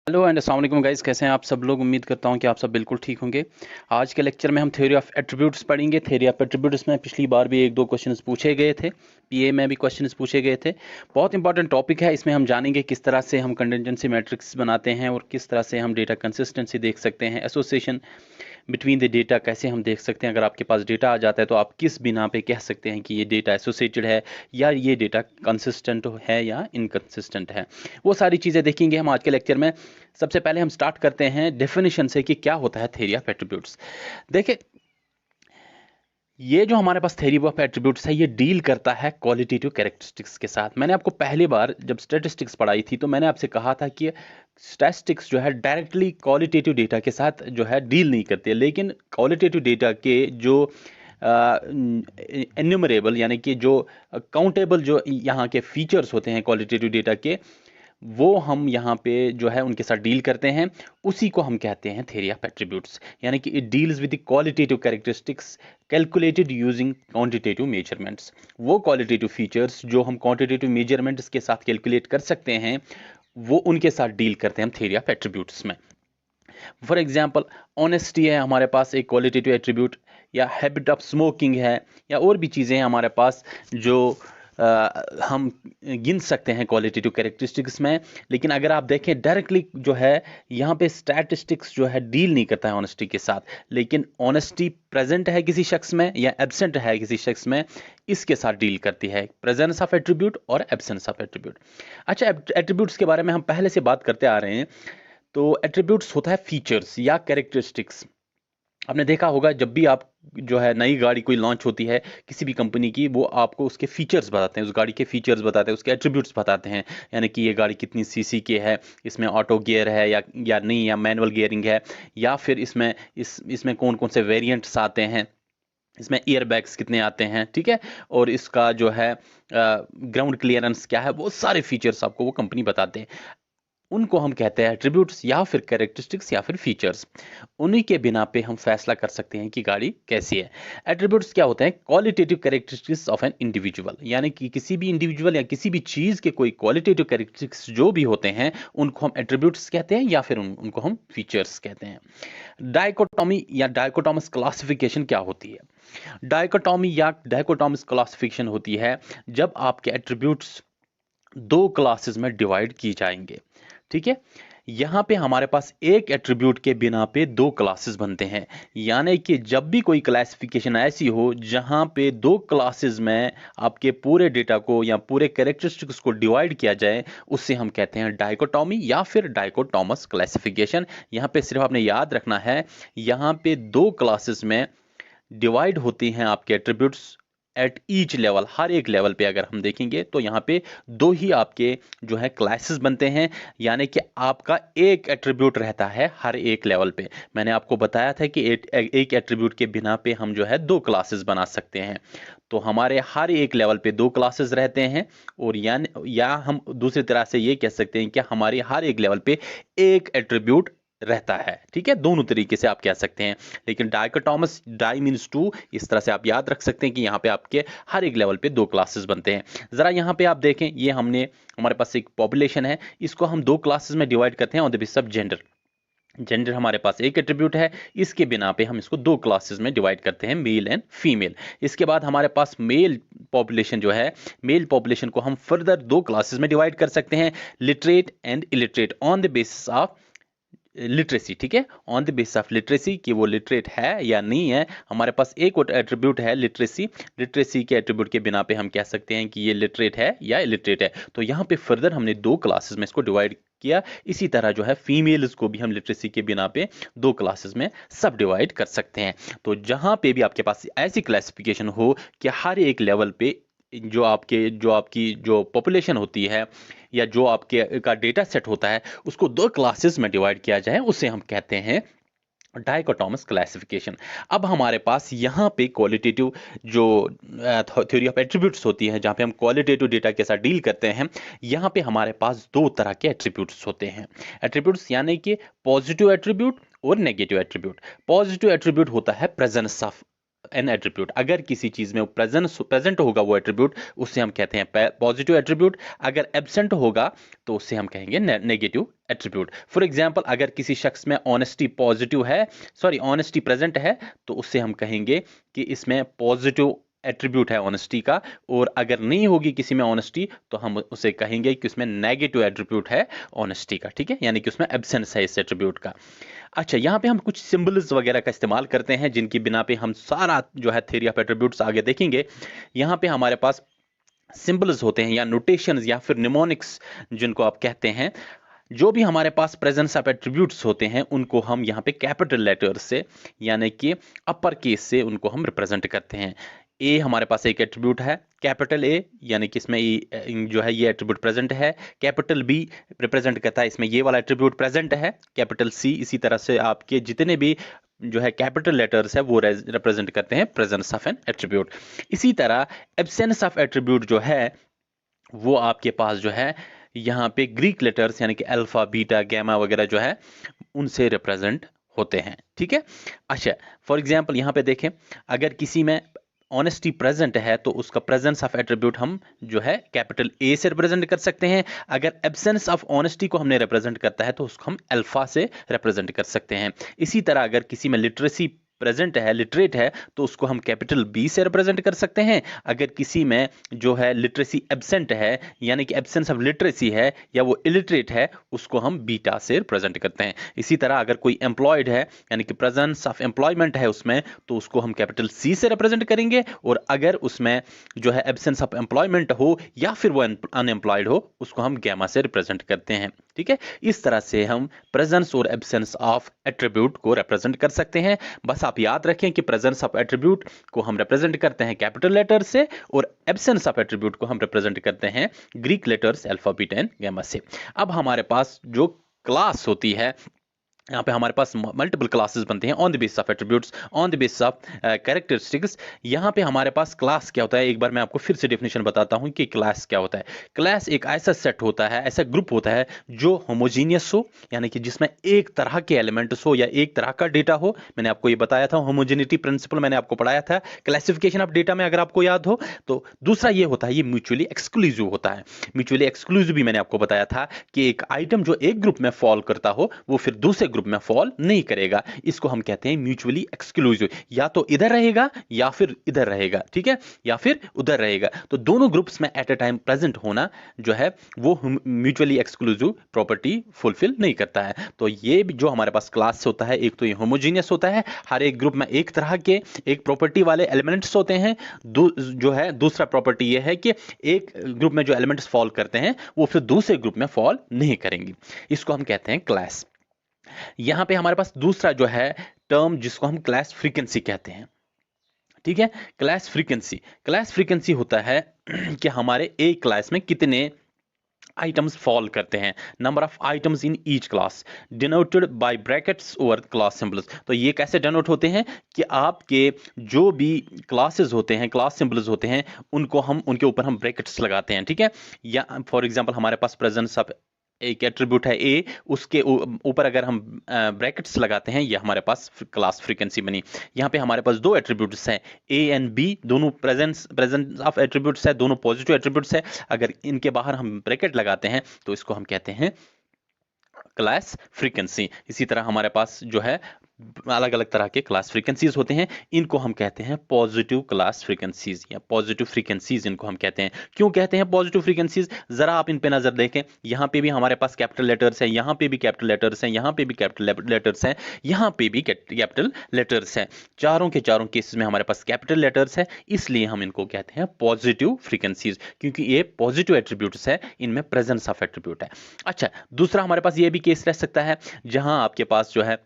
Hello and अस्सलाम वालेकुम guys, कैसे हैं आप सब लोग। उम्मीद करता हूं कि आप सब बिल्कुल ठीक होंगे। आज के लेक्चर में हम थ्योरी ऑफ एट्रीब्यूट्स पढ़ेंगे। थ्योरी ऑफ एट्रीब्यूट्स में पिछली बार भी एक दो क्वेश्चंस पूछे गए थे, पीए में भी क्वेश्चंस पूछे गए थे। बहुत इंपॉर्टेंट टॉपिक है। इसमें हम जानेंगे किस तरह से हम कंटिजेंसी मैट्रिक्स बनाते हैं और किस तरह से हम डेटा कंसिस्टेंसी देख सकते हैं, एसोसिएशन बिटवीन द डेटा कैसे हम देख सकते हैं। अगर आपके पास डेटा आ जाता है तो आप किस बिना पे कह सकते हैं कि ये डेटा एसोसिएटेड है या ये डेटा कंसिस्टेंट है या इनकंसिस्टेंट है। वो सारी चीज़ें देखेंगे हम आज के लेक्चर में। सबसे पहले हम स्टार्ट करते हैं डेफिनेशन से कि क्या होता है थ्योरी ऑफ एट्रीब्यूट्स। देखिए, ये जो हमारे पास थ्योरी ऑफ एट्रीब्यूट्स है ये डील करता है क्वालिटेटिव कैरेक्टरिस्टिक्स के साथ। मैंने आपको पहली बार जब स्टैटिस्टिक्स पढ़ाई थी तो मैंने आपसे कहा था कि स्टैटिस्टिक्स जो है डायरेक्टली क्वालिटेटिव डेटा के साथ जो है डील नहीं करती है, लेकिन क्वालिटेटिव डेटा के जो एन्यूमरेबल यानी कि जो काउंटेबल जो यहाँ के फीचर्स होते हैं क्वालिटेटिव डेटा के, वो हम यहाँ पे जो है उनके साथ डील करते हैं। उसी को हम कहते हैं थ्योरी ऑफ एट्रीब्यूट्स, यानी कि it deals with the qualitative characteristics calculated using quantitative measurements. वो क्वालिटेटिव फीचर्स जो हम क्वांटिटेटिव मेजरमेंट्स के साथ कैलकुलेट कर सकते हैं, वो उनके साथ डील करते हैं हम थ्योरी ऑफ एट्रीब्यूट्स में। फॉर एग्जाम्पल, ऑनेस्टी है हमारे पास एक क्वालिटेटिव एट्रीब्यूट, या हैबिट ऑफ स्मोकिंग है, या और भी चीज़ें हैं हमारे पास जो हम गिन सकते हैं क्वालिटेटिव कैरेक्टरिस्टिक्स में। लेकिन अगर आप देखें डायरेक्टली जो है यहाँ पे स्टैटिस्टिक्स जो है डील नहीं करता है ऑनेस्टी के साथ, लेकिन ऑनेस्टी प्रेजेंट है किसी शख्स में या एब्सेंट है किसी शख्स में, इसके साथ डील करती है प्रेजेंस ऑफ एट्रीब्यूट और एब्सेंस ऑफ एट्रीब्यूट। अच्छा, एट्रीब्यूट्स के बारे में हम पहले से बात करते आ रहे हैं। तो एट्रीब्यूट्स होता है फीचर्स या कैरेक्टरिस्टिक्स। आपने देखा होगा जब भी आप जो है नई गाड़ी कोई लॉन्च होती है किसी भी कंपनी की, वो आपको उसके फीचर्स बताते हैं, उस गाड़ी के फीचर्स बताते हैं, उसके एट्रीब्यूट्स बताते हैं। यानी कि ये गाड़ी कितनी सीसी की है, इसमें ऑटो गियर है या नहीं, या मैनुअल गियरिंग है, या फिर इसमें कौन कौन से वेरिएंट्स आते हैं, इसमें ईयर बैग्स कितने आते हैं, ठीक है, और इसका जो है ग्राउंड क्लियरेंस क्या है। वो सारे फीचर्स आपको वो कंपनी बताते हैं। उनको हम कहते हैं एट्रीब्यूट्स या फिर कैरेक्टरिस्टिक्स या फिर फीचर्स। उन्हीं के बिना पे हम फैसला कर सकते हैं कि गाड़ी कैसी है। एट्रीब्यूट्स क्या होते हैं? Qualitative characteristics of an individual, यानी कि किसी भी इंडिविजुअल या किसी भी चीज़ के कोई क्वालिटेटिव कैरेक्टरिस्टिक्स जो भी होते हैं उनको हम एट्रीब्यूट्स कहते हैं या फिर उनको हम फीचर्स कहते हैं। डायकोटॉमी या डायकोटॉमस क्लासिफिकेशन क्या होती है? डायकोटॉमी या डायकोटॉमस क्लासिफिकेशन होती है जब आपके एट्रीब्यूट्स दो क्लासेस में डिवाइड की जाएंगे। ठीक है, यहां पे हमारे पास एक एट्रीब्यूट के बिना पे दो क्लासेस बनते हैं। यानी कि जब भी कोई क्लासिफिकेशन ऐसी हो जहां पे दो क्लासेस में आपके पूरे डेटा को या पूरे कैरेक्टरिस्टिक्स को डिवाइड किया जाए, उससे हम कहते हैं डायकोटॉमी या फिर डायकोटॉमस क्लासिफिकेशन। यहां पे सिर्फ आपने याद रखना है, यहां पे दो क्लासेस में डिवाइड होती हैं आपके एट्रीब्यूट्स एट ईच लेवल। हर एक लेवल पे अगर हम देखेंगे तो यहाँ पे दो ही आपके जो है क्लासेस बनते हैं, यानी कि आपका एक एट्रीब्यूट रहता है हर एक लेवल पे। मैंने आपको बताया था कि एक एट्रीब्यूट के बिना पे हम जो है दो क्लासेस बना सकते हैं। तो हमारे हर एक लेवल पे दो क्लासेस रहते हैं, और या हम दूसरी तरह से ये कह सकते हैं कि हमारी हर एक लेवल पे एक एट्रीब्यूट रहता है। ठीक है, दोनों तरीके से आप कह सकते हैं। लेकिन डायकोटॉमस, डाई मीन्स टू, इस तरह से आप याद रख सकते हैं कि यहाँ पे आपके हर एक लेवल पे दो क्लासेस बनते हैं। जरा यहाँ पे आप देखें, ये हमारे पास एक पॉपुलेशन है, इसको हम दो क्लासेस में डिवाइड करते हैं on the basis of gender. Gender हमारे पास एक एट्रीब्यूट है, इसके बिना पे हम इसको दो क्लासेस में डिवाइड करते हैं, मेल एंड फीमेल। इसके बाद हमारे पास मेल पॉपुलेशन जो है, मेल पॉपुलेशन को हम फर्दर दो क्लासेस में डिवाइड कर सकते हैं, literate and illiterate, on the basis of literacy. ठीक है, on the basis of literacy कि वो लिटरेट है या नहीं है। हमारे पास एक और एट्रीब्यूट है लिटरेसी। लिटरेसी के एट्रीब्यूट के बिना पे हम कह सकते हैं कि ये लिटरेट है या इलिटरेट है। तो यहाँ पे फर्दर हमने दो क्लासेस में इसको डिवाइड किया। इसी तरह जो है फीमेल्स को भी हम लिटरेसी के बिना पे दो क्लासेस में सब डिवाइड कर सकते हैं। तो जहां पे भी आपके पास ऐसी क्लासिफिकेशन हो कि हर एक लेवल पे जो आपकी जो पॉपुलेशन होती है या जो आपके का डेटा सेट होता है, उसको दो क्लासेस में डिवाइड किया जाए, उसे हम कहते हैं डायकोटॉमस क्लासिफिकेशन। अब हमारे पास यहाँ पे क्वालिटेटिव जो थ्योरी ऑफ एट्रीब्यूट्स होती है, जहाँ पे हम क्वालिटेटिव डेटा के साथ डील करते हैं, यहाँ पे हमारे पास दो तरह के एट्रीब्यूट्स होते हैं। एट्रीब्यूट्स यानी कि पॉजिटिव एट्रीब्यूट और नेगेटिव एट्रीब्यूट। पॉजिटिव एट्रीब्यूट होता है प्रेजेंस ऑफ एन एट्रीब्यूट, अगर किसी चीज में प्रेजेंट होगा वो एट्रीब्यूट, उससे हम कहते हैं पॉजिटिव एट्रीब्यूट। अगर एब्सेंट होगा तो उससे हम कहेंगे नेगेटिव एट्रीब्यूट। फॉर एग्जांपल, अगर किसी शख्स में ऑनेस्टी पॉजिटिव है, सॉरी ऑनेस्टी प्रेजेंट है, तो उससे हम कहेंगे कि इसमें पॉजिटिव एट्रीब्यूट है ऑनेस्टी का। और अगर नहीं होगी किसी में ऑनेस्टी तो हम उसे कहेंगे कि उसमें नेगेटिव एट्रीब्यूट है ऑनेस्टी का, ठीक है, यानी कि उसमें एब्सेंस है इस एट्रीब्यूट का। अच्छा, यहाँ पे हम कुछ सिंबल्स वगैरह का इस्तेमाल करते हैं जिनकी बिना पे हम सारा जो है थ्योरी ऑफ एट्रीब्यूट्स आगे देखेंगे। यहाँ पे हमारे पास सिंबल्स होते हैं या नोटेशंस या फिर निमोनिक्स जिनको आप कहते हैं। जो भी हमारे पास प्रेजेंस ऑफ एट्रीब्यूट्स होते हैं उनको हम यहाँ पे कैपिटल लेटर्स से यानी कि अपर केस से उनको हम रिप्रेजेंट करते हैं। ए हमारे पास एक एट्रीब्यूट है कैपिटल ए, यानी कि इसमें जो है ये एट्रीब्यूट प्रेजेंट है। कैपिटल बी रिप्रेजेंट करता है इसमें ये वाला एट्रीब्यूट प्रेजेंट है। कैपिटल सी, इसी तरह से आपके जितने भी जो है कैपिटल लेटर्स है वो रिप्रेजेंट करते हैं प्रेजेंस ऑफ एन एट्रीब्यूट। इसी तरह एब्सेंस ऑफ एट्रीब्यूट जो है वो आपके पास जो है यहाँ पे ग्रीक लेटर्स यानी कि अल्फा बीटा गैमा वगैरह जो है उनसे रिप्रेजेंट होते हैं, ठीक है। अच्छा, फॉर एग्जांपल यहाँ पे देखें, अगर किसी में ऑनेस्टी प्रेजेंट है तो उसका प्रेजेंस ऑफ एट्रीब्यूट हम जो है कैपिटल ए से रिप्रेजेंट कर सकते हैं। अगर एब्सेंस ऑफ ऑनेस्टी को हमने रिप्रेजेंट करता है तो उसको हम अल्फा से रिप्रेजेंट कर सकते हैं। इसी तरह अगर किसी में लिटरेसी प्रेजेंट है, लिटरेट है, तो उसको हम कैपिटल बी से रिप्रेजेंट कर सकते हैं। अगर किसी में जो है लिटरेसी एब्सेंट है यानी कि एब्सेंस ऑफ लिटरेसी है या वो इलिटरेट है, उसको हम बीटा से रिप्रेजेंट करते हैं। इसी तरह अगर कोई एम्प्लॉयड है यानी कि प्रेजेंस ऑफ एम्प्लॉयमेंट है उसमें, तो उसको हम कैपिटल सी से रिप्रेजेंट करेंगे। और अगर उसमें जो है एब्सेंस ऑफ एम्प्लॉयमेंट हो या फिर वो अनएम्प्लॉयड हो, उसको हम गैमा से रिप्रेजेंट करते हैं, ठीक है। इस तरह से हम प्रेजेंस और एब्सेंस ऑफ एट्रीब्यूट को रिप्रेजेंट कर सकते हैं। बस आप याद रखें कि प्रेजेंस ऑफ एट्रीब्यूट को हम रिप्रेजेंट करते हैं कैपिटल लेटर से और एब्सेंस ऑफ एट्रीब्यूट को हम रिप्रेजेंट करते हैं Greek letters alpha beta and gamma से। अब हमारे पास जो क्लास होती है, यहाँ पे हमारे पास मल्टीपल क्लासेस बनते हैं on the basis of attributes, on the basis of characteristics. यहाँ पे हमारे पास क्लास क्या होता है, एक बार मैं आपको फिर से डेफिनेशन बताता हूँ कि क्लास क्या होता है। क्लास एक ऐसा सेट होता है, ऐसा ग्रुप होता है जो होमोजीनियस हो, यानी कि जिसमें एक तरह के एलिमेंट्स हो या एक तरह का डेटा हो। मैंने आपको ये बताया था, होमोजेनिटी प्रिंसिपल मैंने आपको पढ़ाया था क्लासिफिकेशन ऑफ डेटा में, अगर आपको याद हो तो। दूसरा ये होता है, ये म्यूचुअली एक्सक्लूसिव होता है। म्यूचुअली एक्सक्लूसिव भी मैंने आपको बताया था कि एक आइटम जो एक ग्रुप में फॉल करता हो वो फिर दूसरे ग्रुप में फॉल नहीं करेगा। इसको हम कहते हैं म्यूचुअली एक्सक्लूसिव, या तो इधर रहेगा या फिर इधर रहेगा, ठीक है, या फिर उधर रहेगा। तो दोनों ग्रुप्स में एट अ टाइम प्रेजेंट होना जो है वो म्यूचुअली एक्सक्लूसिव प्रॉपर्टी फुलफिल नहीं करता है। तो ये जो हमारे पास क्लास होता है, एक तो ये होमोजीनियस होता है, हर एक ग्रुप में एक तरह के एक प्रॉपर्टी वाले एलिमेंट्स होते हैं। जो है दूसरा प्रॉपर्टी ये है कि एक ग्रुप में जो एलिमेंट्स फॉल करते हैं वो फिर दूसरे ग्रुप में फॉल नहीं करेंगे। इसको हम कहते हैं क्लास। यहां पे हमारे पास दूसरा जो है टर्म जिसको हम क्लास फ्रीक्वेंसी कहते हैं, ठीक है। क्लास फ्रीक्वेंसी होता है कि हमारे एक क्लास में कितने आइटम्स फॉल करते हैं, number of items in each class denoted by brackets और क्लास सिंबल्स। तो ये कैसे डिनोट होते हैं कि आपके जो भी क्लासेस होते हैं, क्लास सिंबल्स होते हैं, उनको हम उनके ऊपर हम ब्रैकेट्स लगाते हैं, ठीक है। या फॉर एग्जांपल हमारे पास प्रेजेंस ऑफ एक एट्रीब्यूट है ए, उसके ऊपर अगर हम ब्रैकेट्स लगाते हैं, ये हमारे पास क्लास फ्रीक्वेंसी बनी। यहाँ पे हमारे पास दो एट्रीब्यूट्स हैं ए एंड बी, दोनों प्रेजेंस ऑफ एट्रीब्यूट्स है, दोनों पॉजिटिव एट्रीब्यूट्स है। अगर इनके बाहर हम ब्रैकेट लगाते हैं तो इसको हम कहते हैं क्लास फ्रीक्वेंसी। इसी तरह हमारे पास जो है अलग अलग तरह के क्लास फ्रीक्वेंसीज होते हैं, इनको हम कहते हैं पॉजिटिव क्लास फ्रीक्वेंसीज या पॉजिटिव फ्रीक्वेंसीज इनको हम कहते हैं। क्यों कहते हैं पॉजिटिव फ्रीक्वेंसीज, जरा आप इन पे नजर देखें। यहाँ पे भी हमारे पास कैपिटल लेटर्स हैं, यहाँ पे भी कैपिटल लेटर्स हैं, यहाँ पे भी कैपिटल लेटर्स हैं, यहाँ पे भी कैपिटल लेटर्स हैं। चारों के चारों केसेस में हमारे पास कैपिटल लेटर्स है, इसलिए हम इनको कहते हैं पॉजिटिव फ्रीक्वेंसीज, क्योंकि ये पॉजिटिव एट्रीब्यूट्स है, इनमें प्रेजेंस ऑफ एट्रीब्यूट है। अच्छा, दूसरा हमारे पास ये भी केस रह सकता है जहां आपके पास जो है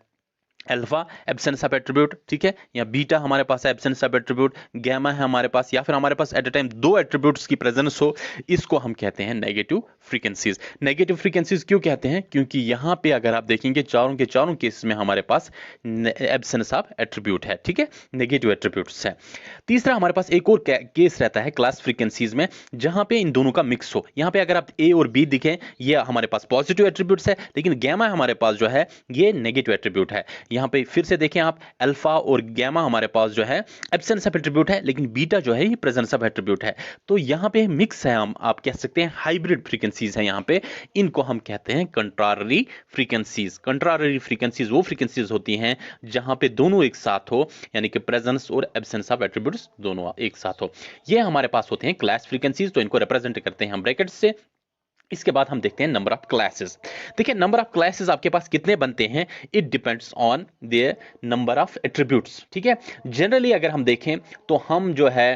अल्फा एब्सेंस ऑफ एट्रीब्यूट, ठीक है, या बीटा हमारे पास है एब्सेंस ऑफ एट्रीब्यूट, गैमा है हमारे पास, या फिर हमारे पास एट अ टाइम दो एट्रीब्यूट्स की प्रेजेंस हो, इसको हम कहते हैं नेगेटिव फ्रीक्वेंसीज। नेगेटिव फ्रीक्वेंसीज क्यों कहते हैं, क्योंकि यहां पे अगर आप देखेंगे चारों के चारों केस में हमारे पास एब्सेंस ऑफ एट्रीब्यूट है, ठीक है, नेगेटिव एट्रीब्यूट्स है। तीसरा हमारे पास एक और केस रहता है क्लास फ्रीक्वेंसीज में जहां पे इन दोनों का मिक्स हो। यहां पे अगर आप ए और बी दिखें, ये हमारे पास पॉजिटिव एट्रीब्यूट्स है, लेकिन गैमा हमारे पास जो है ये नेगेटिव एट्रीब्यूट है। यहाँ पे फिर से देखें आप, अल्फा और गैमा हमारे पास जो है एब्सेंस ऑफ एट्रीब्यूट है, लेकिन बीटा जो है ये प्रेजेंस ऑफ एट्रीब्यूट है। तो यहाँ पे मिक्स है, हम आप कह सकते हैं हाइब्रिड फ्रीक्वेंसीज है यहाँ पे, इनको हम कहते हैं कंट्रारी फ्रीक्वेंसीज। कंट्रारी फ्रीक्वेंसीज वो फ्रीक्वेंसीज होती हैं जहां पे दोनों एक साथ हो, यानी कि प्रेजेंस और एब्सेंस ऑफ एट्रीब्यूट्स दोनों एक साथ हो, ये हमारे पास होते हैं क्लास फ्रीक्वेंसीज। तो इनको रिप्रेजेंट करते हैं हम ब्रैकेट से। इसके बाद हम देखते हैं नंबर ऑफ क्लासेस। देखिए नंबर ऑफ क्लासेस आपके पास कितने बनते हैं, it depends on their number of attributes, ठीक है। जनरली अगर हम देखें तो हम जो है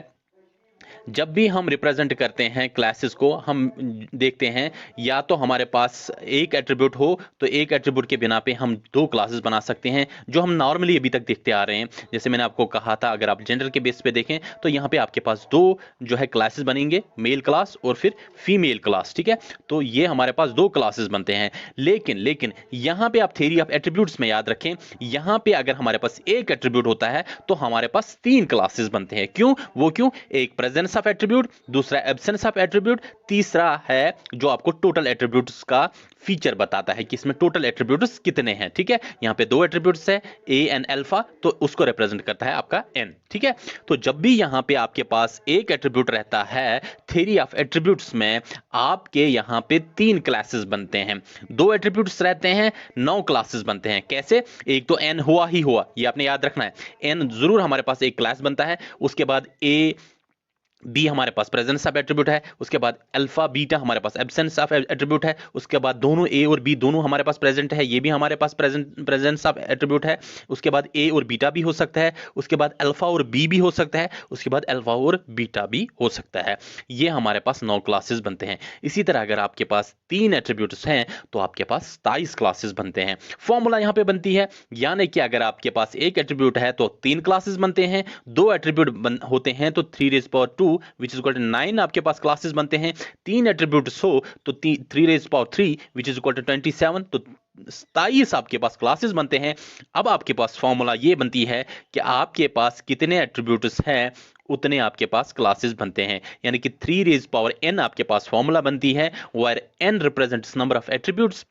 जब भी हम रिप्रेजेंट करते हैं क्लासेस को, हम देखते हैं या तो हमारे पास एक एट्रीब्यूट हो, तो एक एट्रीब्यूट के बिना पे हम दो क्लासेस बना सकते हैं, जो हम नॉर्मली अभी तक देखते आ रहे हैं। जैसे मैंने आपको कहा था, अगर आप जनरल के बेस पे देखें तो यहाँ पे आपके पास दो जो है क्लासेस बनेंगे, मेल क्लास और फिर फीमेल क्लास, ठीक है। तो ये हमारे पास दो क्लासेस बनते हैं। लेकिन यहाँ पे आप थ्योरी ऑफ एट्रीब्यूट्स में याद रखें, यहाँ पे अगर हमारे पास एक एट्रीब्यूट होता है तो हमारे पास तीन क्लासेस बनते हैं। क्यों? वो क्यों? एक प्रेजेंस ऑफ एट्रीब्यूट, दूसरा एब्सेंस ऑफ एट्रीब्यूट, तीसरा है जो आपको टोटल एट्रीब्यूट्स का फीचर बताता है कि इसमें टोटल एट्रीब्यूट्स कितने हैं, ठीक है। यहां पे दो एट्रीब्यूट्स है, ए एंड अल्फा, तो उसको रिप्रेजेंट करता है आपका एन, ठीक है। तो जब भी यहां पे आपके पास एक एट्रीब्यूट रहता है थ्योरी ऑफ एट्रीब्यूट्स में, आपके यहां पे तीन क्लासेस बनते हैं। दो एट्रीब्यूट्स रहते हैं, 9 क्लासेस बनते हैं। कैसे? एक तो एन हुआ ही हुआ, ये आपने याद रखना है, एन जरूर हमारे पास एक क्लास बनता है। उसके बाद ए बी हमारे पास प्रेजेंस ऑफ एट्रीब्यूट है, उसके बाद अल्फा बीटा हमारे पास एब्सेंस ऑफ एट्रीब्यूट है, उसके बाद दोनों ए और बी दोनों हमारे पास प्रेजेंट है, ये भी हमारे पास प्रेजेंस ऑफ एट्रीब्यूट है। उसके बाद ए और बीटा भी हो सकता है, उसके बाद अल्फा और बी भी हो सकता है, उसके बाद अल्फा और बीटा भी हो सकता है। ये हमारे पास 9 क्लासेस बनते हैं। इसी तरह अगर आपके पास तीन एट्रीब्यूट्स हैं तो आपके पास 27 क्लासेस बनते हैं। फॉर्मूला यहां पे बनती है, यानी कि अगर आपके पास एक एट्रीब्यूट है तो तीन क्लासेस बनते हैं, दो एट्रीब्यूट होते हैं तो 3⁻², which is equal to 9 आपके पास क्लासेस बनते हैं। तीन एट्रीब्यूट्स हो तो 3⁻3 which is equal to 27, तो 27 आपके पास क्लासेस बनते हैं। अब आपके पास फॉर्मूला ये बनती है कि आपके पास कितने एट्रीब्यूट्स हैं उतने आपके पास क्लासेस बनते हैं, यानी कि 3⁻n आपके पास फॉर्मूला बनती है, where n represents number of attributes।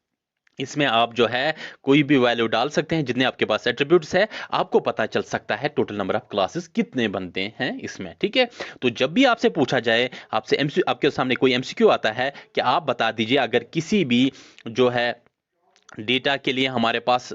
इसमें आप जो है कोई भी वैल्यू डाल सकते हैं, जितने आपके पास एट्रीब्यूट्स है आपको पता चल सकता है टोटल नंबर ऑफ क्लासेस कितने बनते हैं इसमें, ठीक है। तो जब भी आपसे पूछा जाए, आपके सामने कोई एमसीक्यू आता है कि आप बता दीजिए अगर किसी भी जो है डेटा के लिए हमारे पास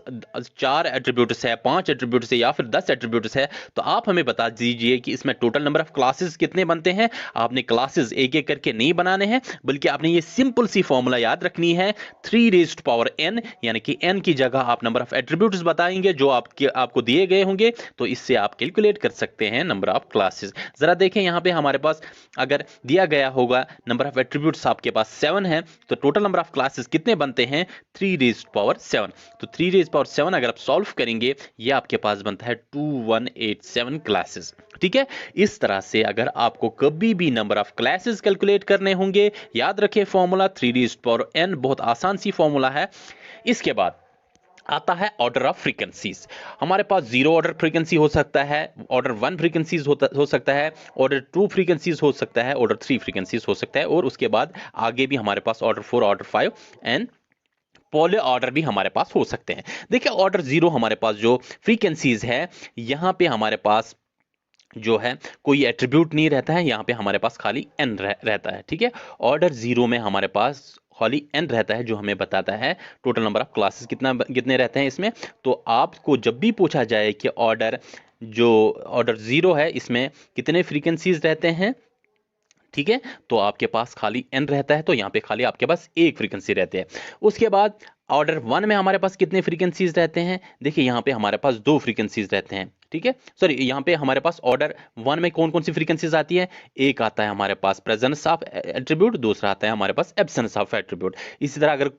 4 एट्रीब्यूट्स है, 5 एट्रीब्यूट्स है या फिर 10 एट्रीब्यूट्स है, तो आप हमें बता दीजिए कि इसमें टोटल नंबर ऑफ क्लासेस कितने बनते हैं। आपने क्लासेस एक एक करके नहीं बनाने हैं, बल्कि आपने ये सिंपल सी फॉर्मूला याद रखनी है, 3⁻n, यानी कि n की जगह आप नंबर ऑफ एट्रीब्यूट्स बताएंगे जो आपको दिए गए होंगे, तो इससे आप कैलकुलेट कर सकते हैं नंबर ऑफ क्लासेस। जरा देखें यहाँ पे हमारे पास अगर दिया गया होगा नंबर ऑफ एट्रीब्यूट्स आपके पास 7 है, तो टोटल नंबर ऑफ क्लासेस कितने बनते हैं? 3⁻7। तो 3⁻7 अगर आप सॉल्व करेंगे, ये आपके पास बनता है 2187 क्लासेस, ठीक है। इस तरह से अगर आपको कभी भी नंबर ऑफ क्लासेस कैलकुलेट करने होंगे, याद रखें फॉर्मूला 3⁻n, बहुत आसान सी फॉर्मूला है। इसके बाद आता है ऑर्डर ऑफ फ्रीक्वेंसीज। हमारे पास 0 ऑर्डर फ्रीक्वेंसी हो सकता है, ऑर्डर 1 फ्रीक्वेंसीज हो सकता है, ऑर्डर 2 फ्रीक्वेंसीज हो सकता है, ऑर्डर 3 फ्रीक्वेंसीज हो सकता है, और उसके बाद आगे भी हमारे पास ऑर्डर 4, ऑर्डर 5 एंड पॉले ऑर्डर भी हमारे पास हो सकते हैं। देखिए ऑर्डर 0 हमारे पास जो फ्रीक्वेंसीज है, यहां पे हमारे पास जो है कोई एट्रीब्यूट नहीं रहता है, यहां पे हमारे पास खाली n रहता है, ठीक है। ऑर्डर 0 में हमारे पास खाली n रहता है, जो हमें बताता है टोटल नंबर ऑफ क्लासेस कितने रहते हैं इसमें। तो आपको जब भी पूछा जाए कि ऑर्डर 0 है, इसमें कितने फ्रीक्वेंसीज रहते हैं, ठीक है, तो आपके पास खाली n रहता है, तो यहाँ पे खाली आपके पास एक फ्रीक्वेंसी रहते हैं। उसके बाद ऑर्डर 1 में हमारे पास कितने फ्रीक्वेंसीज रहते हैं? देखिए यहाँ पे हमारे पास 2 फ्रीक्वेंसीज रहते हैं, ठीक है। सॉरी, यहाँ पे हमारे पास ऑर्डर 1 में कौन कौन सी फ्रीक्वेंसीज आती है? एक आता है हमारे पास प्रेजेंस ऑफ एट्रीब्यूट, दूसरा आता है हमारे पास एब्सेंस ऑफ एट्रीब्यूट। इसी तरह अगर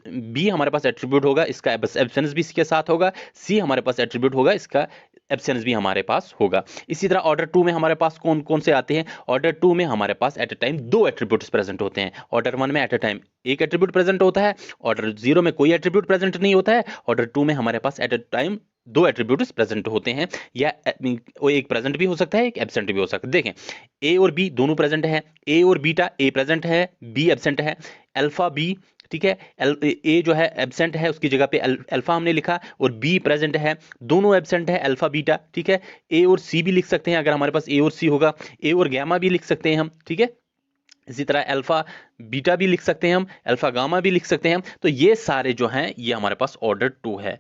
बी हमारे पास एट्रीब्यूट होगा, इसका एब्सेंस भी इसके साथ होगा, सी हमारे पास एट्रीब्यूट होगा, इसका एब्सेंस भी हमारे पास होगा। इसी तरह ऑर्डर 2 में हमारे पास कौन कौन से आते हैं? ऑर्डर 2 में हमारे पास at a time 2 attributes present होते हैं। ऑर्डर 1 में एट अ टाइम एक एट्रीब्यूट प्रेजेंट होता है, ऑर्डर 0 में कोई एट्रीब्यूट प्रेजेंट नहीं होता है, ऑर्डर 2 में हमारे पास at a time 2 attributes present होते हैं, या एक प्रेजेंट भी हो सकता है, एक एब्सेंट भी हो सकता है। देखें ए और बी दोनों प्रेजेंट है, ए और बीटा, ए प्रेजेंट है, बी एब्सेंट है, अल्फा बी ठीक है। ए जो है एब्सेंट है, उसकी जगह पे अल्फा हमने लिखा, और बी प्रेजेंट है, दोनों एब्सेंट है, अल्फा बीटा, ठीक है। ए और सी भी लिख सकते हैं, अगर हमारे पास ए और सी होगा, ए और गैमा भी लिख सकते हैं हम, ठीक है। इसी तरह अल्फा बीटा भी लिख सकते हैं हम, अल्फा गामा भी लिख सकते हैं हम। तो ये सारे जो हैं ये हमारे पास ऑर्डर 2 है।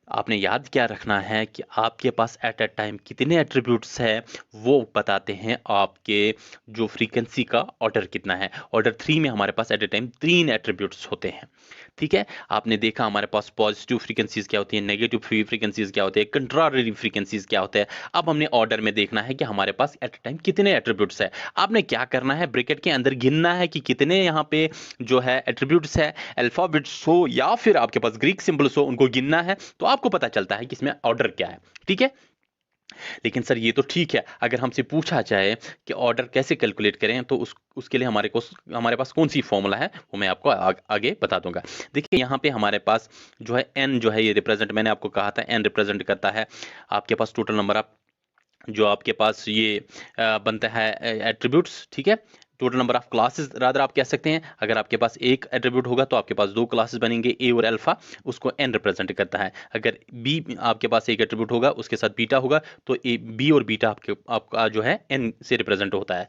आपने याद क्या रखना है कि आपके पास एट अ टाइम कितने एट्रीब्यूट्स हैं, वो बताते हैं आपके जो फ्रीक्वेंसी का ऑर्डर कितना है। ऑर्डर 3 में हमारे पास एट अ टाइम 3 एट्रीब्यूट्स होते हैं, ठीक है। आपने देखा हमारे पास पॉजिटिव फ्रीक्वेंसीज क्या होती है, नेगेटिव फ्रीक्वेंसीज क्या होते हैं, कंट्रारी फ्रीक्वेंसीज क्या होते हैं। अब हमने ऑर्डर में देखना है कि हमारे पास एट अ टाइम कितने एट्रीब्यूट्स है। आपने क्या करना है, ब्रैकेट के अंदर गिनना है कि कितने यहाँ पे जो है एट्रीब्यूट्स है, अल्फाबेट्स हो या फिर आपके पास ग्रीक सिंबल्स हो, उनको गिनना है, तो आपको पता चलता है कि इसमें ऑर्डर क्या है, ठीक है। लेकिन सर ये तो ठीक है, अगर हमसे पूछा जाए कि ऑर्डर कैसे कैलकुलेट करें, तो उसके लिए हमारे पास कौन सी फॉर्मूला है, वो मैं आपको आगे बता दूंगा। देखिए यहाँ पे हमारे पास जो है एन जो है ये रिप्रेजेंट, मैंने आपको कहा था एन रिप्रेजेंट करता है आपके पास टोटल नंबर ऑफ जो आपके पास ये बनता है एट्रीब्यूट्स, ठीक है। Total number of classes rather आप कह सकते हैं। अगर आपके पास एक एट्रीब्यूट होगा तो आपके पास 2 क्लासेस बनेंगे, ए और अल्फा, उसको एन रिप्रेजेंट करता है। अगर बी आपके पास एक एट्रीब्यूट होगा, उसके साथ बीटा होगा, तो ए बी और बीटा आपका जो है एन से रिप्रेजेंट होता है।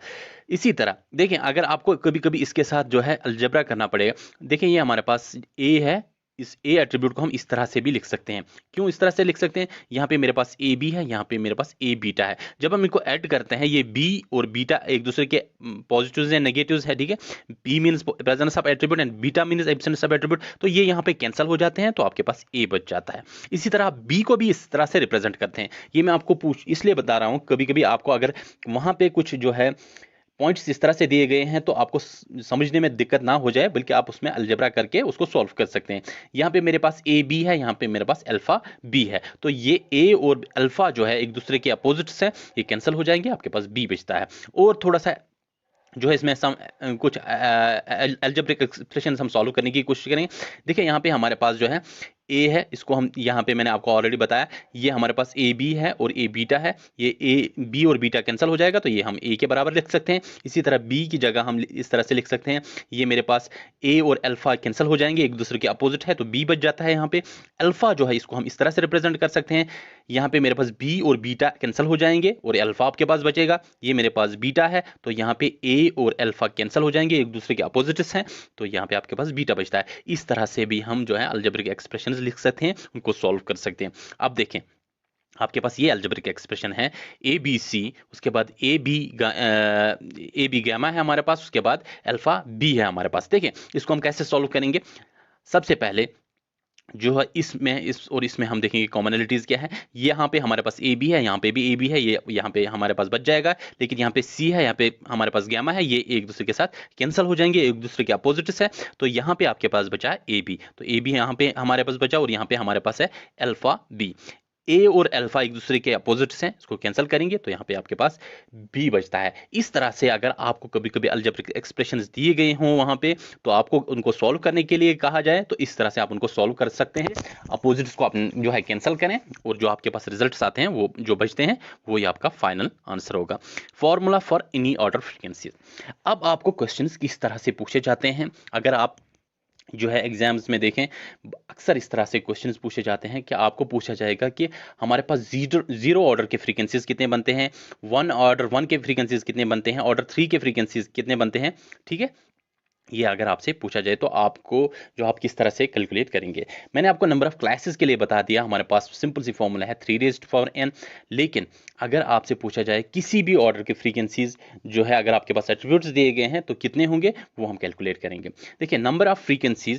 इसी तरह देखें, अगर आपको कभी कभी इसके साथ जो है अलजेब्रा करना पड़ेगा, देखें ये हमारे पास ए है, इस ए एट्रीब्यूट को हम इस तरह से भी लिख सकते हैं। क्यों इस तरह से लिख सकते हैं, यहाँ पे मेरे पास ए बी है, यहाँ पे मेरे पास ए बीटा है। जब हम इनको ऐड करते हैं, ये बी और बीटा एक दूसरे के पॉजिटिव्स या नेगेटिव्स है, ठीक है। B means presence of attribute and beta means absence of attribute, तो ये यहाँ पे कैंसिल हो जाते हैं, तो आपके पास ए बच जाता है। इसी तरह आप बी को भी इस तरह से रिप्रेजेंट करते हैं। ये मैं आपको इसलिए बता रहा हूँ, कभी कभी आपको अगर वहां पे कुछ जो है पॉइंट्स इस तरह से दिए गए हैं तो आपको समझने में दिक्कत ना हो जाए, बल्कि आप उसमें अलजेब्रा करके उसको सॉल्व कर सकते हैं। यहाँ पे मेरे पास ए बी है, यहाँ पे मेरे पास अल्फा बी है, तो ये ए और अल्फा जो है एक दूसरे के अपोजिट्स हैं, ये कैंसिल हो जाएंगे, आपके पास बी बचता है। और थोड़ा सा जो है इसमें कुछ अलजेब्रिक एक्सप्रेशन हम सॉल्व करने की कोशिश करेंगे। देखिए यहाँ पे हमारे पास जो है ए है, इसको हम यहाँ पे मैंने आपको ऑलरेडी बताया, ये हमारे पास ए बी है और ए बीटा है, ये ए बी और बीटा कैंसिल हो जाएगा, तो ये हम ए के बराबर लिख सकते हैं। इसी तरह बी की जगह हम इस तरह से लिख सकते हैं, ये मेरे पास ए और अल्फा कैंसिल हो जाएंगे, एक दूसरे के अपोजिट है, तो बी बच जाता है। यहाँ पे अल्फा जो है इसको हम इस तरह से रिप्रेजेंट कर सकते हैं, यहाँ पे मेरे पास बी और बीटा कैंसिल हो जाएंगे और अल्फा आपके पास बचेगा, ये मेरे पास बीटा है, तो यहाँ पे ए और अल्फा कैंसिल हो जाएंगे, एक दूसरे के अपोजिट्स हैं, तो यहाँ पे आपके पास बीटा बचता है। इस तरह से भी हम जो है अलजेब्रिक एक्सप्रेशन लिख सकते हैं, उनको सॉल्व कर सकते हैं। अब देखें आपके पास ये अलजेब्रिक एक्सप्रेशन है ए बी सी, उसके बाद ए बी गैमा है हमारे पास, उसके बाद अल्फा बी है हमारे पास। देखें इसको हम कैसे सॉल्व करेंगे। सबसे पहले जो है इसमें हम देखेंगे कॉमनलिटीज क्या है। यहाँ पे हमारे पास ए बी है, यहाँ पे भी ए बी है, ये यहाँ पे हमारे पास बच जाएगा, लेकिन यहाँ पे सी है, यहाँ पे हमारे पास गैमा है, ये एक दूसरे के साथ कैंसिल हो जाएंगे, एक दूसरे के अपोजिट्स है, तो यहाँ पे आपके पास बचा है ए बी, तो ए बी यहाँ पे हमारे पास बचा और यहाँ पे हमारे पास है अल्फा बी। ए और अल्फा एक दूसरे के अपोजिट्स हैं, इसको कैंसिल करेंगे तो यहाँ पे आपके पास बी बचता है। इस तरह से अगर आपको कभी कभी अलजेब्रिक एक्सप्रेशंस दिए गए हों वहाँ पे, तो आपको उनको सॉल्व करने के लिए कहा जाए तो इस तरह से आप उनको सॉल्व कर सकते हैं। अपोजिट्स को आप जो है कैंसिल करें और जो आपके पास रिजल्ट्स आते हैं वो जो बचते हैं वो ही आपका फाइनल आंसर होगा। Formula for any order frequency. अब आपको क्वेश्चंस किस तरह से पूछे जाते हैं, अगर आप जो है एग्जाम्स में देखें अक्सर इस तरह से क्वेश्चंस पूछे जाते हैं कि आपको पूछा जाएगा कि हमारे पास जीरो ऑर्डर के फ्रीक्वेंसीज कितने बनते हैं, ऑर्डर 1 के फ्रीक्वेंसीज कितने बनते हैं, ऑर्डर 3 के फ्रीक्वेंसीज कितने बनते हैं, ठीक है। ये अगर आपसे पूछा जाए तो आपको जो आप किस तरह से कैलकुलेट करेंगे। मैंने आपको नंबर ऑफ क्लासेस के लिए बता दिया, हमारे पास सिंपल सी फॉर्मूला है 3n। लेकिन अगर आपसे पूछा जाए किसी भी ऑर्डर के फ्रीक्वेंसीज जो है, अगर आपके पास एट्रीब्यूट्स दिए गए हैं तो कितने होंगे वो हम कैलकुलेट करेंगे। देखिए number of nth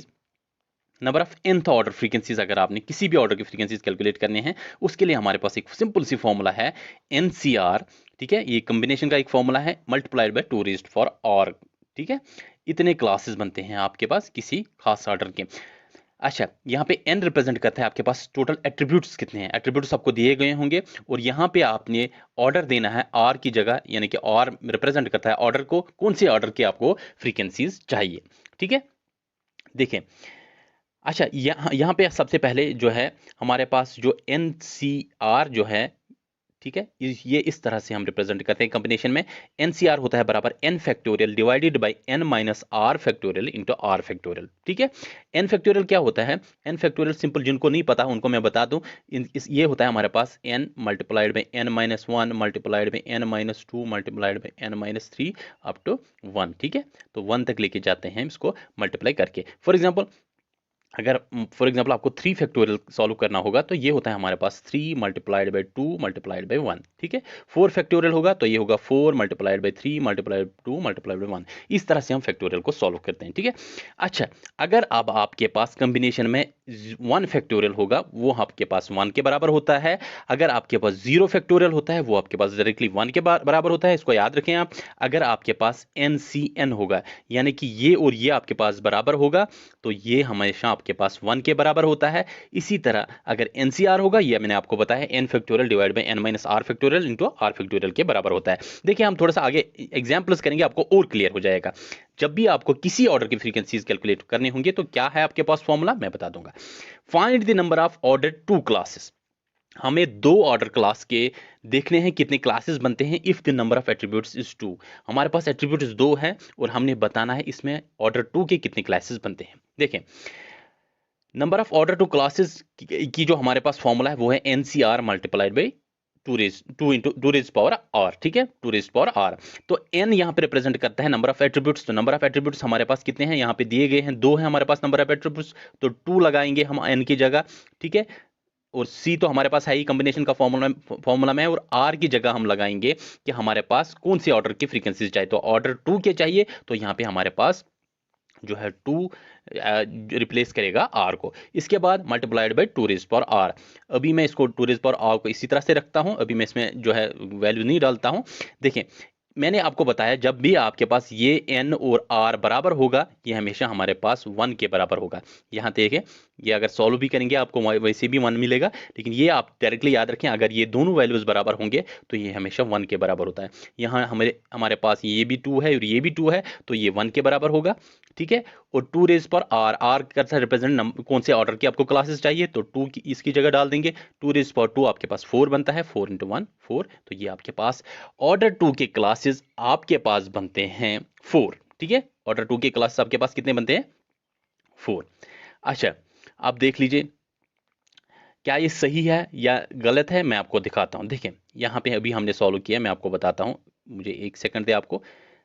order frequencies अगर आपने किसी भी ऑर्डर की फ्रीक्वेंसीज कैलकुलेट करने हैं, उसके लिए हमारे पास एक सिंपल सी फॉर्मूला है NCR, ठीक है। ये कॉम्बिनेशन का एक फॉर्मूला है मल्टीप्लाइड बाय 2r, ठीक है। इतने क्लासेस बनते हैं आपके पास किसी खास ऑर्डर के। अच्छा यहाँ पे n रिप्रेजेंट करता है आपके पास टोटल एट्रीब्यूट्स कितने हैं, एट्रीब्यूट्स आपको दिए गए होंगे और यहाँ पे आपने ऑर्डर देना है r की जगह, यानी कि r रिप्रेजेंट करता है ऑर्डर को, कौन से ऑर्डर के आपको फ्रीक्वेंसीज चाहिए, ठीक है। देखें अच्छा यहाँ पे सबसे पहले जो है हमारे पास जो NCR जो है ठीक है, ये इस तरह से हम रिप्रेजेंट करते हैं कॉम्बिनेशन में। एनसीआर होता है बराबर n factorial divided by n minus r factorial into r factorial. ठीक है, n फैक्टोरियल क्या होता है? n फैक्टोरियल सिंपल, जिनको नहीं पता उनको मैं बता दूं, ये होता है हमारे पास n multiplied by n minus 1 multiplied by n minus 2 multiplied by n minus 3 up to 1। ठीक है, तो 1 तक लेके जाते हैं इसको मल्टीप्लाई करके। फॉर एग्जाम्पल, अगर फॉर एग्जाम्पल आपको 3 फैक्टोरियल सॉल्व करना होगा तो ये होता है हमारे पास 3 मल्टीप्लाइड बाई 2 मल्टीप्लाइड बाई 1। ठीक है, 4 फैक्टोरियल होगा तो ये होगा 4 multiplied by 3 multiplied 2 multiplied by 1। इस तरह से हम फैक्टोरियल को सॉल्व करते हैं। ठीक है, अच्छा, अगर अब आपके पास कॉम्बिनेशन में 1 फैक्टोरियल होगा, वो आपके पास 1 के बराबर होता है। अगर आपके पास 0 फैक्टोरियल होता है, वो आपके पास डायरेक्टली 1 के बराबर होता है। इसको याद रखें आप। अगर आपके पास NCN होगा, यानी कि ये और ये आपके पास बराबर होगा, तो ये हमेशा आपके पास 1 के बराबर होता है। इसी तरह अगर NCR होगा, ये मैंने आपको बताया n factorial divide by n minus r factorial into r factorial के बराबर होता है। देखिए, हम थोड़ा सा आगे एग्जाम्पल्स करेंगे, आपको और क्लियर हो जाएगा। जब भी आपको किसी ऑर्डर की फ्रीक्वेंसीज कैलकुलेट करनी होंगी तो क्या है आपके पास फॉर्मूला, मैं बता दूंगा। Find the number of order 2 classes. हमें 2 ऑर्डर क्लास के देखने हैं कितने क्लासेस बनते हैं if the number of attributes is 2। हमारे पास एट्रीब्यूट्स 2 है और हमने बताना है इसमें ऑर्डर 2 के कितने क्लासेस बनते हैं। देखें, नंबर ऑफ ऑर्डर 2 क्लासेस की जो हमारे पास फॉर्मूला है वो है NCR multiplied by 2 raise power r। ठीक है, 2 रेज पावर r। तो n यहाँ पे रिप्रेजेंट करता है नंबर ऑफ एट्रीब्यूट्स। तो नंबर ऑफ एट्रीब्यूट्स हमारे पास कितने हैं, यहाँ पे दिए गए हैं 2 है हमारे पास नंबर ऑफ एट्रीब्यूट्स, तो 2 लगाएंगे हम n की जगह। ठीक है, और C तो हमारे पास है ही कॉम्बिनेशन का फॉर्मूला में, और R की जगह हम लगाएंगे कि हमारे पास कौन सी ऑर्डर की फ्रीक्वेंसी चाहिए। तो ऑर्डर 2 के चाहिए, तो यहाँ पे हमारे पास जो है 2 रिप्लेस करेगा R को। इसके बाद multiplied by 2 raise power R। अभी मैं इसको 2 रेज पावर R को इसी तरह से रखता हूं, अभी मैं इसमें जो है वैल्यू नहीं डालता हूं। देखें, मैंने आपको बताया जब भी आपके पास ये n और r बराबर होगा, ये हमेशा हमारे पास 1 के बराबर होगा। यहाँ देखें, ये अगर सॉल्व भी करेंगे आपको वैसे भी 1 मिलेगा, लेकिन ये आप डायरेक्टली याद रखें, अगर ये दोनों वैल्यूज बराबर होंगे तो ये हमेशा 1 के बराबर होता है। यहाँ हमारे पास ये भी 2 है और ये भी 2 है, तो ये 1 के बराबर होगा। ठीक है, और 2 रेज पर r करता रिप्रेजेंट कौन से ऑर्डर की आपको क्लासेस चाहिए, तो 2 की इसकी जगह डाल देंगे। 2 रेज पर 2 आपके पास 4 बनता है, 4 इंटू 1 4। तो ये आपके पास ऑर्डर 2 के क्लासेस आपके पास बनते हैं 4। ठीक है, ऑर्डर 2 के क्लासेस आपके पास कितने बनते हैं, 4। अच्छा, आप देख लीजिए क्या ये सही है या गलत है, मैं आपको दिखाता हूं। देखें, यहाँ पे अभी हमने सॉल्व किया, मैं आपको बताता हूं, मुझे एक सेकंड दे आपको।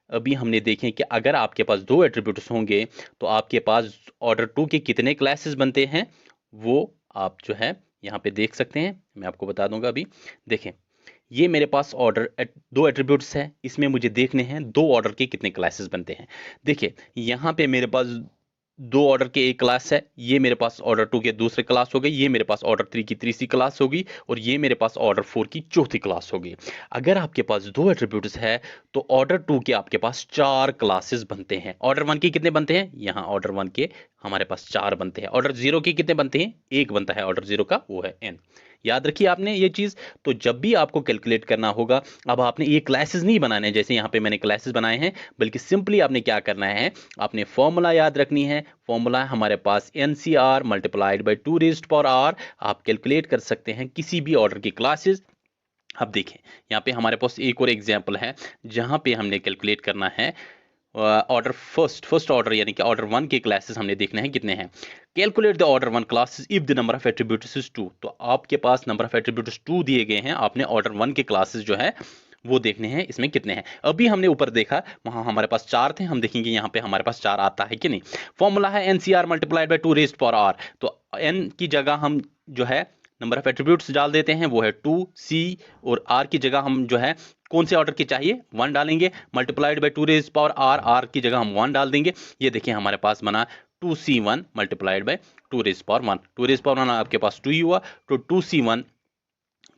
अभी हमने देखें कि अगर आपके पास 2 एट्रीब्यूट्स होंगे तो आपके पास ऑर्डर 2 के कितने क्लासेस बनते हैं, वो आप जो है यहाँ पे देख सकते हैं। मैं आपको बता दूंगा अभी। देखें, ये मेरे पास ऑर्डर 2 एट्रीब्यूट्स है, इसमें मुझे देखने हैं 2 ऑर्डर के कितने क्लासेस बनते हैं। देखिए, यहाँ पे मेरे पास 2 ऑर्डर के एक क्लास है, ये मेरे पास ऑर्डर 2 के दूसरे क्लास हो गई, ये मेरे पास ऑर्डर 3 की तीसरी क्लास होगी, और ये मेरे पास ऑर्डर 4 की चौथी क्लास होगी। अगर आपके पास 2 एट्रीब्यूट्स है तो ऑर्डर 2 के आपके पास 4 क्लासेस बनते हैं। ऑर्डर 1 के कितने बनते हैं, यहाँ ऑर्डर 1 के हमारे पास 4 बनते हैं। ऑर्डर 0 के कितने बनते हैं, 1 बनता है ऑर्डर 0 का, वो है n। याद रखिए आपने ये चीज। तो जब भी आपको कैलकुलेट करना होगा, अब आपने ये क्लासेस नहीं बनाने जैसे यहाँ पे मैंने क्लासेस बनाए हैं, बल्कि सिंपली आपने क्या करना है, आपने फॉर्मूला याद रखनी है। फॉर्मूला हमारे पास NCR multiplied by 2 raised power r। आप कैलकुलेट कर सकते हैं किसी भी ऑर्डर की क्लासेस। अब देखें, यहाँ पे हमारे पास एक और एग्जाम्पल है जहां पे हमने कैलकुलेट करना है ऑर्डर फर्स्ट ऑर्डर, यानी कि ऑर्डर 1 के क्लासेस हमने देखने हैं कितने हैं। Calculate the order 1 classes if the number of attributes is 2। तो आपके पास नंबर ऑफ एट्रीब्यूट्स 2 दिए गए हैं, आपने ऑर्डर 1 के क्लासेस जो है वो देखने हैं इसमें कितने हैं। अभी हमने ऊपर देखा, वहां हमारे पास 4 थे, हम देखेंगे यहाँ पे हमारे पास 4 आता है कि नहीं। फॉर्मूला है NCR multiplied by 2 raised power r। तो n की जगह हम जो है नंबर ऑफ एट्रीब्यूट्स डाल देते हैं, वो है 2c, और r की जगह हम जो है कौन से ऑर्डर की चाहिए, 1 डालेंगे। Multiplied by 2 raise power r की जगह हम 1 डाल देंगे। ये देखिए हमारे पास बना 2c1 multiplied by 2 raise power 1। 2 raise power 1 आपके पास 2 ही हुआ, तो 2c1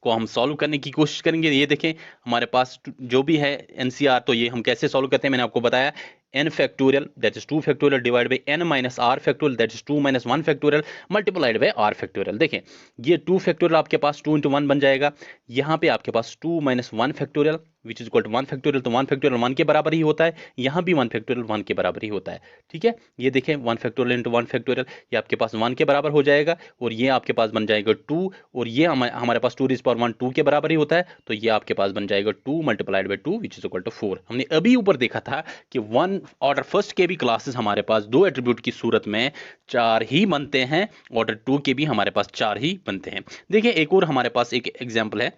को हम सॉल्व करने की कोशिश करेंगे। ये देखें हमारे पास जो भी है NCR, तो ये हम कैसे सॉल्व करते हैं मैंने आपको बताया। n factorial that is 2 factorial divide by n minus r factorial that is 2 minus 1 factorial multiplied by r factorial. देखें, ये 2 फैक्टोरियल आपके पास 2 इंटू 1 बन जाएगा। यहाँ पे आपके पास 2 minus 1 factorial which is equal to 1 factorial, तो 1 फैक्टोरियल 1 के बराबर ही होता है, यहाँ भी 1 फैक्टोरियल 1 के बराबर ही होता है। ठीक है, ये देखें 1 फैक्टोरियल इंटू 1 फैक्टोरियल, ये आपके पास 1 के बराबर हो जाएगा, और ये आपके पास बन जाएगा 2, और ये हमारे पास 2 रेज़ पावर 1 2 के बराबर ही होता है, तो ये आपके पास बन जाएगा 2 multiplied by 2 which is equal to 4। हमने अभी ऊपर देखा था कि 1 ऑर्डर फर्स्ट के भी क्लासेस हमारे पास 2 एट्रीब्यूट की सूरत में 4 ही बनते हैं, ऑर्डर 2 के भी हमारे पास 4 ही बनते हैं। देखिए एक और हमारे पास एक एग्जाम्पल है,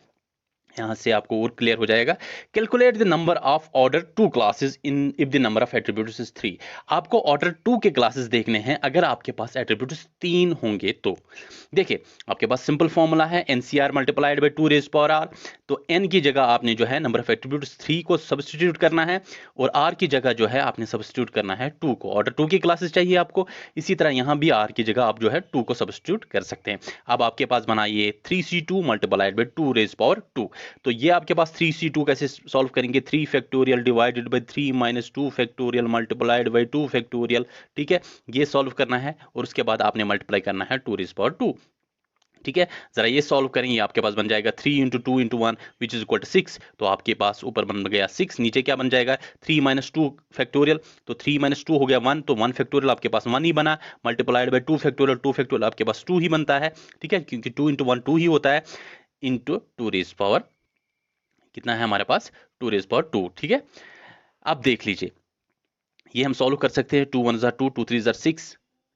यहां से आपको और क्लियर हो जाएगा। Calculate the number of order 2 classes in if the number of attributes is 3। आपको ऑर्डर 2 के क्लासेस देखने हैं अगर आपके पास एट्रीब्यूट्स 3 होंगे तो। देखिए आपके पास सिंपल फॉर्मूला है NCR multiplied by 2 rays power r, तो n की जगह आपने जो है नंबर ऑफ एट्रीब्यूट्स 3 को सब्स्टिट्यूट करना है, और r की जगह जो है आपने सब्स्टिट्यूट करना है 2 को। ऑर्डर 2 की क्लासेस चाहिए आपको, इसी तरह यहां भी r की जगह आप जो है 2 को सब्स्टिट्यूट कर सकते हैं। अब आपके पास बना ये 3c2 multiplied by 2 rays power 2, तो ये आपके पास 3c2 कैसे सॉल्व करेंगे, 3 factorial divided by 3 minus 2 factorial multiplied by 2 factorial. ठीक है, ये सॉल्व करना है, और उसके बाद आपने मल्टीप्लाई करना है 2 रेज़ पावर 2। ठीक है, जरा ये सॉल्व करेंगे, आपके पास बन जाएगा 3 into 2 into 1 which is equal to 6, तो आपके पास ऊपर बन गया 6, नीचे क्या बन जाएगा 3 माइनस 2 फैक्टोरियल, तो 3 माइनस 2 हो गया 1, तो 1 फैक्टोरियल आपके पास 1 ही बना, मल्टीप्लाइड बाय 2 फैक्टोरियल, 2 फैक्टोरियल आपके पास 2 ही बनता है। ठीक है, क्योंकि 2 इंटू 1 2 ही होता है, इंटू 2 रेज़ पावर कितना है हमारे पास 2 रेज़ पावर 2। ठीक है, अब देख लीजिए ये हम सॉल्व कर सकते हैं, 2 1 जार 2, 2 3 जार 6।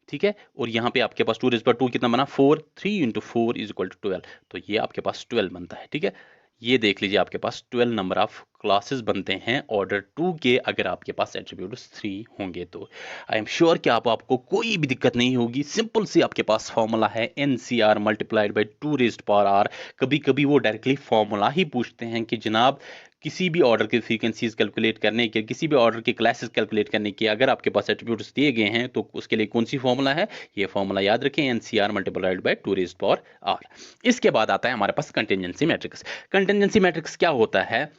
ठीक है, और यहाँ पे आपके पास 2 रेज़ पावर 2 कितना बना 4, 3 इंटू 4 इज इक्वल टू 12, तो ये आपके पास 12 बनता है। ठीक है, ये देख लीजिए आपके पास 12 नंबर ऑफ क्लासेस बनते हैं ऑर्डर 2 के, अगर आपके पास एट्रीब्यूट्स 3 होंगे तो। आई एम श्योर कि आपको कोई भी दिक्कत नहीं होगी, सिंपल सी आपके पास फॉर्मूला है NCR multiplied by 2 raised power r। कभी कभी वो डायरेक्टली फॉर्मूला ही पूछते हैं कि जनाब किसी भी ऑर्डर के फ्रीक्वेंसीज कैलकुलेट करने के, किसी भी ऑर्डर के क्लासेस कैलकुलेट करने के, अगर आपके पास एट्रीब्यूट्स दिए गए हैं तो उसके लिए कौन सी फॉर्मूला है, ये फॉर्मूला याद रखें, NCR multiplied by 2 raised power r। इसके बाद आता है हमारे पास कंटिजेंसी मैट्रिक्स। कंटिजेंसी मैट्रिक्स क्या होता है,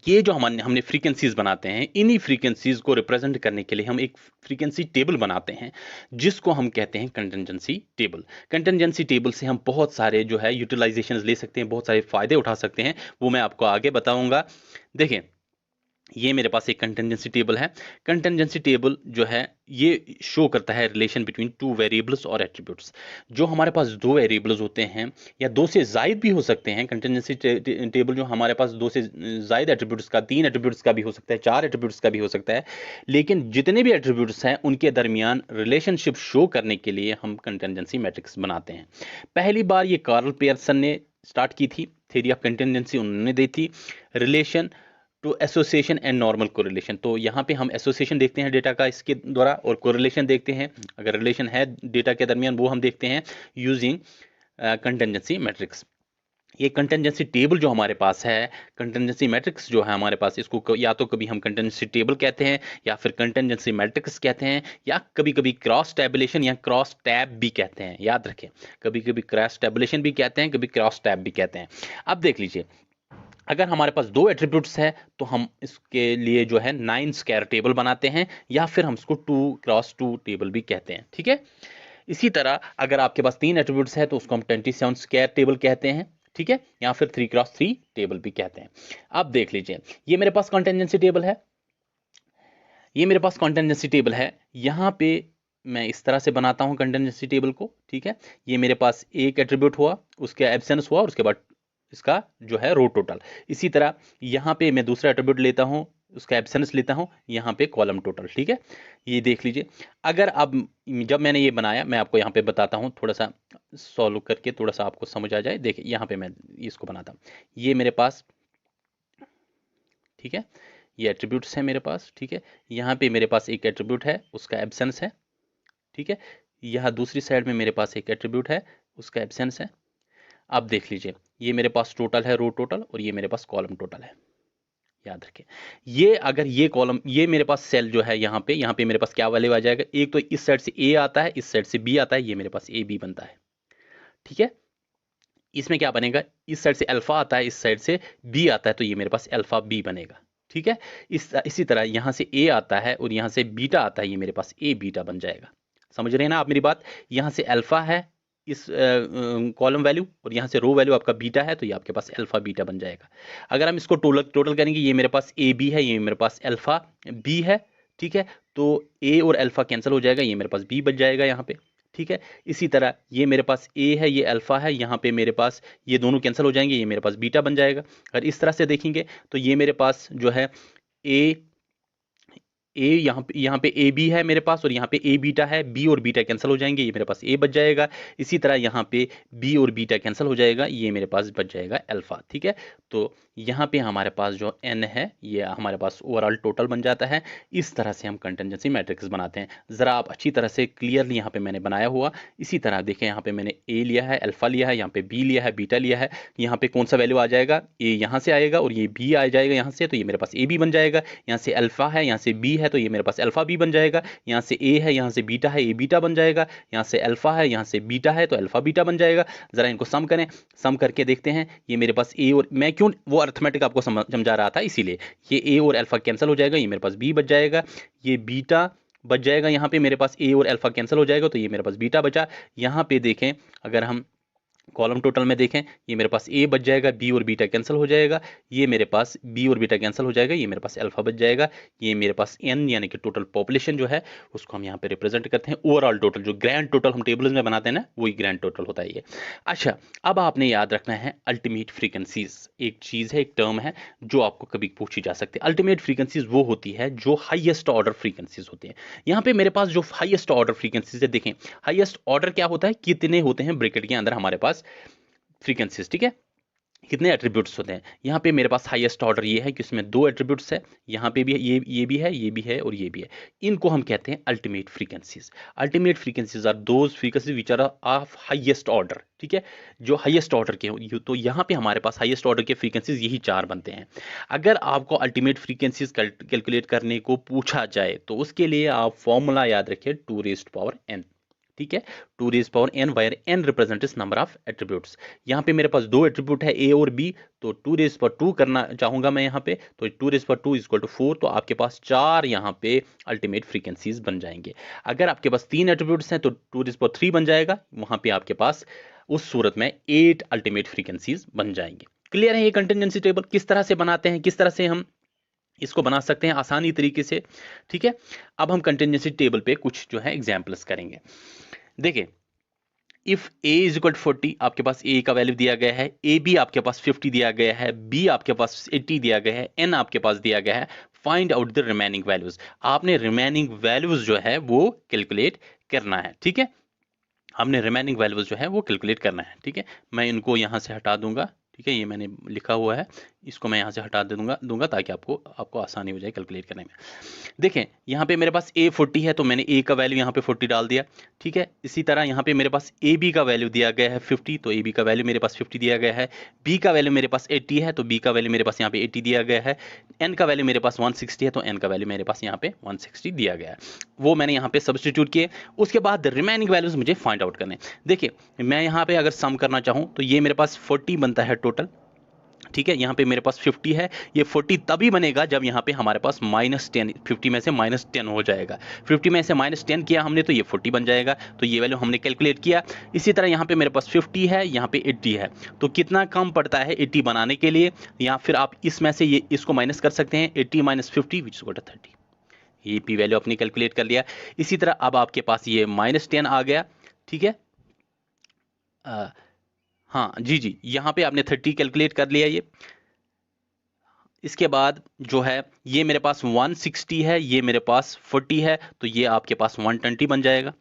ये जो हमने फ्रीक्वेंसीज बनाते हैं, इन्हीं फ्रीक्वेंसीज को रिप्रेजेंट करने के लिए हम एक फ्रीक्वेंसी टेबल बनाते हैं, जिसको हम कहते हैं कंटिजेंसी टेबल। कंटिजेंसी टेबल से हम बहुत सारे जो है यूटिलाइजेशंस ले सकते हैं, बहुत सारे फायदे उठा सकते हैं, वो मैं आपको आगे बताऊंगा। देखें ये मेरे पास एक कंटिजेंसी टेबल है। कंटिजेंसी टेबल जो है ये शो करता है रिलेशन बिटवीन 2 वेरिएबल्स और एट्रीब्यूट्स। जो हमारे पास 2 वेरिएबल्स होते हैं या 2 से ज़ायद भी हो सकते हैं, कंटिजेंसी टेबल जो हमारे पास 2 से ज़ायद एट्रीब्यूट्स का, 3 एट्रीब्यूट्स का भी हो सकता है, 4 एट्रीब्यूट्स का भी हो सकता है, लेकिन जितने भी एट्रीब्यूट्स हैं उनके दरमियान रिलेशनशिप शो करने के लिए हम कंटिजेंसी मैट्रिक्स बनाते हैं। पहली बार ये कार्ल पियर्सन ने स्टार्ट की थी, थ्योरी ऑफ कंटिजेंसी उन्होंने दी थी, relation to association and normal correlation. तो यहाँ पे हम एसोसिएशन देखते हैं डेटा का इसके द्वारा, और कोरिलेशन देखते हैं, अगर रिलेशन है डेटा के दरमियान वो हम देखते हैं यूजिंग कंटिजेंसी मैट्रिक्स। ये कंटिजेंसी टेबल जो हमारे पास है, कंटिजेंसी मैट्रिक्स जो है हमारे पास, इसको या तो कभी हम कंटिजेंसी टेबल कहते हैं या फिर कंटिजेंसी मैट्रिक्स कहते हैं, या कभी कभी क्रॉस टैबुलेशन या क्रॉस टैब भी कहते हैं। याद रखें, कभी कभी क्रॉस टैबुलेशन भी कहते हैं, कभी क्रॉस टैब भी कहते हैं। अब देख लीजिए, अगर हमारे पास 2 एट्रीब्यूट्स है तो हम इसके लिए जो है 9 स्क्वायर टेबल बनाते हैं, या फिर हम इसको 2 क्रॉस 2 टेबल भी कहते हैं। ठीक है, इसी तरह अगर आपके पास 3 एट्रीब्यूट्स है तो उसको हम 27 स्क्वायर टेबल कहते हैं। ठीक है, या फिर 3 क्रॉस 3 टेबल भी कहते हैं। अब देख लीजिए, ये मेरे पास कंटिजेंसी टेबल है, ये मेरे पास कंटिजेंसी टेबल है, यहाँ पे मैं इस तरह से बनाता हूँ कंटिजेंसी टेबल को। ठीक है, ये मेरे पास एक एट्रीब्यूट हुआ, उसका एब्सेंस हुआ, और उसके बाद इसका जो है रो टोटल। इसी तरह यहाँ पे मैं दूसरा एट्रीब्यूट लेता हूँ, उसका एब्सेंस लेता हूँ, यहाँ पे कॉलम टोटल। ठीक है, ये देख लीजिए, अगर अब जब मैंने ये बनाया, मैं आपको यहाँ पे बताता हूँ, थोड़ा सा सॉल्व करके थोड़ा सा आपको समझ आ जाए। देखिए यहाँ पे मैं इसको बनाता हूँ, ये मेरे पास, ठीक है, ये एट्रीब्यूट्स है मेरे पास। ठीक है, यहाँ पे मेरे पास एक एट्रीब्यूट है, उसका एब्सेंस है। ठीक है, यहाँ दूसरी साइड में मेरे पास एक एट्रीब्यूट है, उसका एब्सेंस है। अब देख लीजिए, ये मेरे पास टोटल है, रो टोटल, और ये मेरे पास कॉलम टोटल है। याद रखें, ये अगर ये कॉलम, ये मेरे पास सेल जो है यहाँ पे मेरे पास क्या वैल्यू आ जाएगा, एक तो इस साइड से ए आता है, इस साइड से बी आता है, ये मेरे पास ए बी बनता है। ठीक है, इसमें क्या बनेगा, इस साइड से अल्फा आता है, इस साइड से बी आता है, तो ये मेरे पास अल्फा बी बनेगा। ठीक है, इसी तरह यहाँ से ए आता है और यहाँ से बीटा आता है, ये मेरे पास ए बीटा बन जाएगा। समझ रहे हैं ना आप मेरी बात, यहाँ से अल्फा है, इस कॉलम वैल्यू और यहाँ से रो वैल्यू आपका बीटा है, तो ये आपके पास अल्फा बीटा बन जाएगा। अगर हम इसको टोटल करेंगे, ये मेरे पास ए बी है, ये मेरे पास अल्फा बी है, ठीक है। तो ए और अल्फा कैंसिल हो जाएगा, ये मेरे पास बी बच जाएगा यहाँ पे, ठीक है। इसी तरह ये मेरे पास ए है, ये अल्फा है, यहाँ पे मेरे पास ये दोनों कैंसिल हो जाएंगे, ये मेरे पास बीटा बन जाएगा। अगर इस तरह से देखेंगे तो ये मेरे पास जो है ए यहाँ पे ए बी है मेरे पास, और यहाँ पे ए बीटा है, बी और बीटा कैंसिल हो जाएंगे, ये मेरे पास ए बच जाएगा। इसी तरह यहाँ पे बी और बीटा कैंसिल हो जाएगा, ये मेरे पास बच जाएगा अल्फा, ठीक है। तो यहाँ पे हमारे पास जो एन है ये हमारे पास ओवरऑल टोटल बन जाता है। इस तरह से हम कंटिंजेंसी मैट्रिक्स बनाते हैं। ज़रा आप अच्छी तरह से क्लियरली यहाँ पे मैंने बनाया हुआ, इसी तरह देखें, यहाँ पे मैंने ए लिया है, अल्फा लिया है, यहाँ पे बी लिया है, बीटा लिया है। यहाँ पे कौन सा वैल्यू आ जाएगा, ए यहाँ से आएगा और ये बी आ जाएगा यहाँ से, तो ये मेरे पास ए बी बन जाएगा। यहाँ से अल्फा है, यहाँ से बी है, तो ये मेरे पास अल्फा बी बन जाएगा। यहाँ से ए है, यहाँ से बीटा है, ए बीटा बन जाएगा। यहाँ से अल्फा है, यहाँ से बीटा है, तो अल्फा बीटा बन जाएगा। ज़रा इनको सम करें, सम करके देखते हैं। ये मेरे पास ए और, मैं क्यों वो अर्थमेटिक आपको समझा रहा था, इसीलिए ये ए और अल्फा कैंसिल हो जाएगा, ये मेरे पास बी बच जाएगा, ये बीटा बच जाएगा। यहाँ पे मेरे पास ए और अल्फा कैंसिल हो जाएगा, तो ये मेरे पास बीटा बचा। यहाँ पे देखें, अगर हम कॉलम टोटल में देखें, ये मेरे पास ए बच जाएगा, बी और बीटा कैंसिल हो जाएगा, ये मेरे पास बी और बीटा कैंसिल हो जाएगा, ये मेरे पास अल्फा बच जाएगा। ये मेरे पास एन यानी कि टोटल पॉपुलेशन जो है उसको हम यहाँ पे रिप्रेजेंट करते हैं। ओवरऑल टोटल जो ग्रैंड टोटल हम टेबल्स में बनाते हैं ना, वही ग्रैंड टोटल होता है ये। अच्छा, अब आपने याद रखना है अल्टीमेट फ्रीक्वेंसीज एक चीज़ है, एक टर्म है जो आपको कभी पूछी जा सकती है। अल्टीमेट फ्रीक्वेंसीज वो होती है जो हाईएस्ट ऑर्डर फ्रीक्वेंसीज होती हैं। यहाँ पे मेरे पास जो हाईएस्ट ऑर्डर फ्रीक्वेंसीज है, देखें हाईएस्ट ऑर्डर क्या होता है, कितने होते हैं ब्रैकेट के अंदर हमारे पास फ्रीक्वेंसीज, ठीक है, कितने एट्रीब्यूट्स होते हैं। यहाँ पे मेरे पास हाईएस्ट ऑर्डर ये है कि उसमें 2 एट्रीब्यूट्स है, यहाँ पे भी है, ये भी है, ये भी है और ये भी है। इनको हम कहते हैं ultimate frequencies. Ultimate frequencies are those frequencies which are of highest order, ठीक है, जो हाईएस्ट ऑर्डर के हो। तो यहाँ पे हमारे पास हाईएस्ट ऑर्डर के फ्रीक्वेंसीज यही 4 बनते हैं। अगर आपको अल्टीमेट फ्रीक्वेंसीज कैलकुलेट करने को पूछा जाए तो उसके लिए आप फॉर्मूला याद रखिए 2n, ठीक है, 2n, wire n represents number of attributes. यहाँ पे मेरे पास 2 एट्रीब्यूट है ए और बी, तो 2 करना चाहूंगा मैं यहाँ पे, तो 2 इक्वल टू 4, तो आपके पास 4 यहाँ पे अल्टीमेट फ्रीक्वेंसीज बन जाएंगे। अगर आपके पास 3 एट्रीब्यूट्स हैं तो 2 बन जाएगा, वहां पे आपके पास उस सूरत में 8 अल्टीमेट फ्रीक्वेंसीज बन जाएंगे। क्लियर है ये कंटिजेंसी टेबल किस तरह से बनाते हैं, किस तरह से हम इसको बना सकते हैं आसानी तरीके से, ठीक है। अब हम कंटिजेंसी टेबल पे कुछ जो है एग्जाम्पल्स करेंगे। देखिए, if a is equal to 40, आपके पास a का वैल्यू दिया गया है, ए बी आपके पास 50 दिया गया है, b आपके पास 80 दिया गया है, n आपके पास दिया गया है। Find out the remaining values. आपने रिमेनिंग वैल्यूज जो है वो कैलकुलेट करना है, ठीक है। हमने रिमेनिंग वैल्यूज जो है वो कैलकुलेट करना है, ठीक है। मैं इनको यहाँ से हटा दूंगा, ठीक है, ये मैंने लिखा हुआ है, इसको मैं यहाँ से हटा दूंगा ताकि आपको आसानी हो जाए कैलकुलेट करने में। देखें, यहाँ पे मेरे पास a 40 है, तो मैंने a का वैल्यू यहाँ पे 40 डाल दिया, ठीक है। इसी तरह यहाँ पे मेरे पास ए बी का वैल्यू दिया गया है 50, तो ए बी का वैल्यू मेरे पास 50 दिया गया है। b का वैल्यू मेरे पास 80 है, तो b का वैल्यू मेरे पास यहाँ पे 80 दिया गया है। n का वैल्यू मेरे पास 160 है, तो n का वैल्यू मेरे पास यहाँ पे 160 दिया गया है। वो मैंने यहाँ पे सब्सटीट्यूट किए। उसके बाद रिमेनिंग वैल्यूज मुझे फाइंड आउट करने। देखिए, मैं यहाँ पे अगर सम करना चाहूँ तो ये मेरे पास 40 बनता है टोटल, ठीक है। यहाँ पे मेरे पास 50 है, ये 40 तभी बनेगा जब यहाँ पे हमारे पास -10, 50 में से -10 हो जाएगा। 50 में से -10 किया हमने तो ये 40 बन जाएगा, तो ये वैल्यू हमने कैलकुलेट किया। इसी तरह यहाँ पे मेरे पास 50 है, यहाँ पे 80 है, तो कितना कम पड़ता है 80 बनाने के लिए, या फिर आप इसमें से ये इसको माइनस कर सकते हैं, 80 - 50 विच इज इक्वल टू 30। ये पी वैल्यू अपनी कैलकुलेट कर लिया। इसी तरह अब आपके पास ये -10 आ गया, ठीक है। हाँ जी, यहाँ पे आपने 30 कैलकुलेट कर लिया ये। इसके बाद जो है ये मेरे पास 160 है, ये मेरे पास 40 है, तो ये आपके पास 120 बन जाएगा,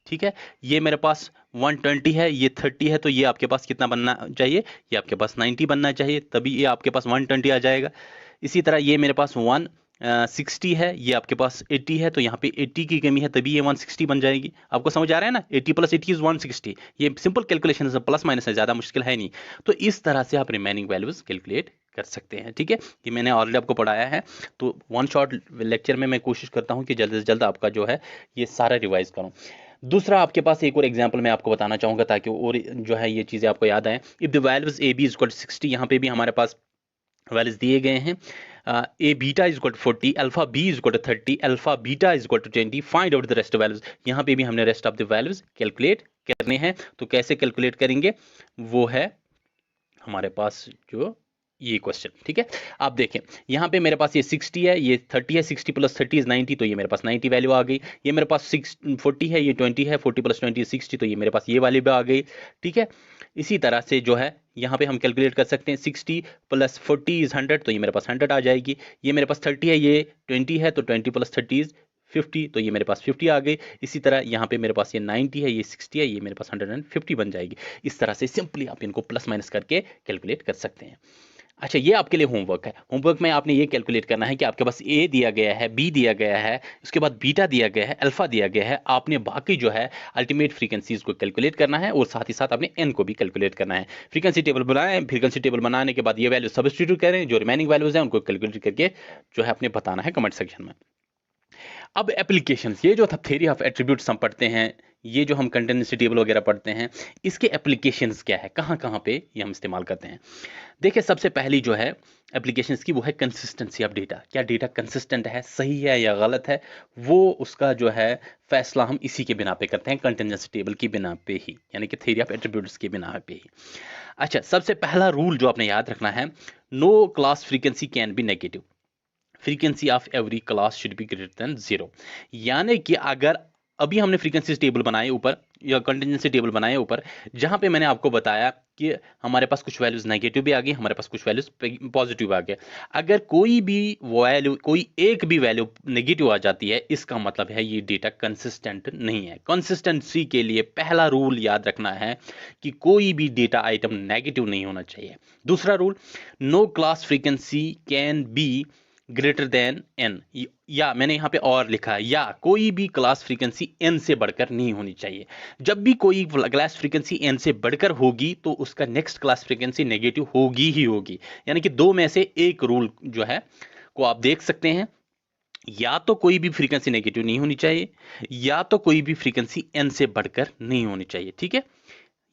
ठीक है। ये मेरे पास 120 है, ये 30 है, तो ये आपके पास कितना बनना चाहिए, ये आपके पास 90 बनना चाहिए, तभी ये आपके पास 120 आ जाएगा। इसी तरह ये मेरे पास 160 है, ये आपके पास 80 है, तो यहाँ पे 80 की कमी है, तभी ये 160 बन जाएगी। आपको समझ आ रहा है ना, 80 + 80 इज 160। ये सिंपल कैलकुलेशन है, प्लस माइनस है, ज़्यादा मुश्किल है नहीं। तो इस तरह से आप रिमेनिंग वैल्यूज कैलकुलेट कर सकते हैं, ठीक है। ये मैंने ऑलरेडी आपको पढ़ाया है, तो वन शॉट लेक्चर में मैं कोशिश करता हूँ कि जल्द से जल्द आपका जो है ये सारा रिवाइज करूँ। दूसरा आपके पास एक और एग्जांपल मैं आपको बताना चाहूँगा ताकि और जो है ये चीज़ें आपको याद आएँ। If the values A B is equal to 60, यहाँ पे भी हमारे पास वैल्यूज दिए गए हैं। A beta is equal to 40, alpha B is equal to 30, alpha beta is equal to 20, find out the rest of values. यहाँ पे भी हमने rest of the values calculate करने हैं तो कैसे कैलकुलेट करेंगे, वो है हमारे पास जो ये क्वेश्चन। ठीक है, आप देखें यहाँ पे मेरे पास ये 60 है, ये 30 है, 60 प्लस 30 इज 90, तो ये मेरे पास 90 वैल्यू आ गई। ये मेरे पास 40 है, ये 20 है, 40 प्लस 20 60, तो ये मेरे पास ये वाली भी आ गई। ठीक है, इसी तरह से जो है यहाँ पे हम कैलकुलेट कर सकते हैं, 60 प्लस 40 इज 100, तो ये मेरे पास 100 आ जाएगी। ये मेरे पास 30 है, ये 20 है, तो 20 प्लस 30 इज 50, तो ये मेरे पास 50 आ गई। इसी तरह यहाँ पे मेरे पास ये 90 है, ये 60 है, ये मेरे पास 150 बन जाएगी। इस तरह से सिंपली आप इनको प्लस माइनस करके कैलकुलेट कर सकते हैं। अच्छा, ये आपके लिए होमवर्क है। होमवर्क में आपने ये कैलकुलेट करना है कि आपके पास ए दिया गया है, बी दिया गया है, उसके बाद बीटा दिया गया है, अल्फा दिया गया है। आपने बाकी जो है अल्टीमेट फ्रीक्वेंसीज को कैलकुलेट करना है और साथ ही साथ आपने एन को भी कैलकुलेट करना है। फ्रीक्वेंसी टेबल बनाएं, फ्रीक्वेंसी टेबल बनाने के बाद ये वैल्यू सब्स्टिट्यूट करें, जो रिमेनिंग वैल्यूज हैं उनको कैलकुलेट करके जो है आपने बताना है कमेंट सेक्शन में। अब एप्लीकेशंस, ये जो थ्योरी ऑफ एट्रीब्यूट्स हम पढ़ते हैं, ये जो हम कंटिन्यूटी टेबल वगैरह पढ़ते हैं, इसके एप्लीकेशंस क्या है, कहाँ कहाँ पे ये हम इस्तेमाल करते हैं। देखिए, सबसे पहली जो है एप्लीकेशंस की वो है कंसिस्टेंसी ऑफ डेटा। क्या डेटा कंसिस्टेंट है, सही है या गलत है, वो उसका जो है फैसला हम इसी के बिना पे करते हैं, कंटिन्यूटी टेबल की बिना पे ही, यानी कि थ्योरी ऑफ एट्रीब्यूट्स की बिना पे ही। अच्छा, सबसे पहला रूल जो आपने याद रखना है, no class frequency can be negative, frequency of every class should be greater than 0। यानी कि अगर अभी हमने फ्रीक्वेंसी टेबल बनाए ऊपर या कंटिन्यूसी टेबल बनाए ऊपर, जहां पे मैंने आपको बताया कि हमारे पास कुछ वैल्यूज नेगेटिव भी आ गई, हमारे पास कुछ वैल्यूज पॉजिटिव आ गए। अगर कोई भी वैल्यू, कोई एक भी वैल्यू नेगेटिव आ जाती है, इसका मतलब है ये डेटा कंसिस्टेंट नहीं है। कंसिस्टेंसी के लिए पहला रूल याद रखना है कि कोई भी डेटा आइटम नेगेटिव नहीं होना चाहिए। दूसरा rule, no class frequency can be greater than N, या मैंने यहां पे और लिखा है, या कोई भी क्लास फ्रीक्वेंसी एन से बढ़कर नहीं होनी चाहिए। जब भी कोई क्लास फ्रीक्वेंसी एन से बढ़कर होगी तो उसका नेक्स्ट क्लास फ्रीक्वेंसी नेगेटिव होगी ही होगी। यानी कि दो में से एक रूल जो है को आप देख सकते हैं, या तो कोई भी फ्रीक्वेंसी नेगेटिव नहीं होनी चाहिए, या तो कोई भी फ्रीक्वेंसी एन से बढ़कर नहीं होनी चाहिए। ठीक है,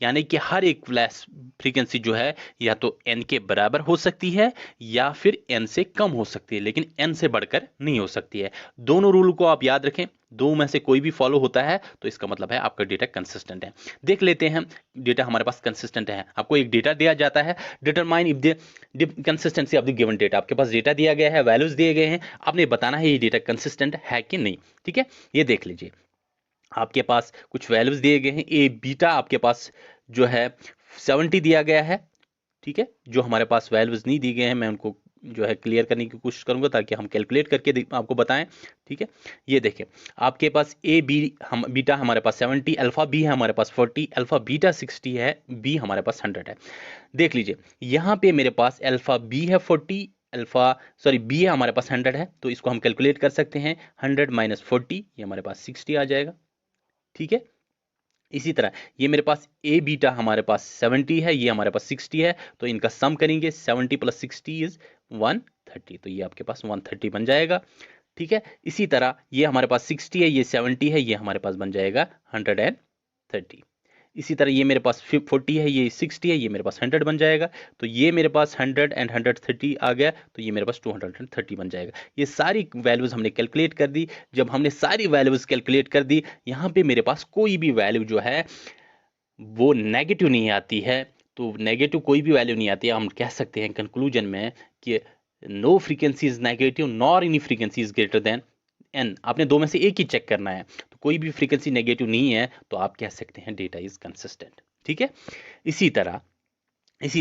यानी कि हर एक फ्लैश फ्रीक्वेंसी जो है या तो n के बराबर हो सकती है या फिर n से कम हो सकती है, लेकिन n से बढ़कर नहीं हो सकती है। दोनों रूल को आप याद रखें, दो में से कोई भी फॉलो होता है तो इसका मतलब है आपका डेटा कंसिस्टेंट है। देख लेते हैं डेटा हमारे पास कंसिस्टेंट है। आपको एक डेटा दिया जाता है, determine if the consistency of the given data. आपके पास डेटा दिया गया है, वैल्यूज दिए गए हैं, आपने बताना है ये डेटा कंसिस्टेंट है कि नहीं। ठीक है, ये देख लीजिए, आपके पास कुछ वैल्यूज दिए गए हैं, ए बीटा आपके पास जो है 70 दिया गया है। ठीक है, जो हमारे पास वैल्यूज नहीं दी गए हैं मैं उनको जो है क्लियर करने की कोशिश करूंगा ताकि हम कैलकुलेट करके आपको बताएं। ठीक है, ये देखें, आपके पास ए बी हम बीटा हमारे पास 70, अल्फा बी है हमारे पास 40, अल्फा बीटा 60 है, बी हमारे पास 100 है। देख लीजिए, यहाँ पे मेरे पास अल्फा बी है 40, बी है हमारे पास 100 है, तो इसको हम कैलकुलेट कर सकते हैं। 100 माइनस 40, ये हमारे पास 60 आ जाएगा। ठीक है, इसी तरह ये मेरे पास ए बीटा हमारे पास 70 है, ये हमारे पास 60 है, तो इनका सम करेंगे, 70 प्लस 60 इज 130, तो ये आपके पास 130 बन जाएगा। ठीक है, इसी तरह ये हमारे पास 60 है, ये 70 है, ये हमारे पास बन जाएगा 130। इसी तरह ये मेरे पास 40 है, ये 60 है, ये मेरे पास 100 बन जाएगा, तो ये मेरे पास 100 एंड 130 आ गया, तो ये मेरे पास 230 बन जाएगा। ये सारी वैल्यूज हमने कैलकुलेट कर दी। जब हमने सारी वैल्यूज कैलकुलेट कर दी, यहाँ पे मेरे पास कोई भी वैल्यू जो है वो नेगेटिव नहीं आती है, तो नेगेटिव कोई भी वैल्यू नहीं आती है, हम कह सकते हैं कंक्लूजन में कि no frequency is negative nor any frequency is greater than N. आपने दो में से एक ही चेक करना है, तो कोई भी फ्रीक्वेंसी नेगेटिव नहीं है तो आप कह सकते हैं डेटा इज कंसिस्टेंट। ठीक है, इसी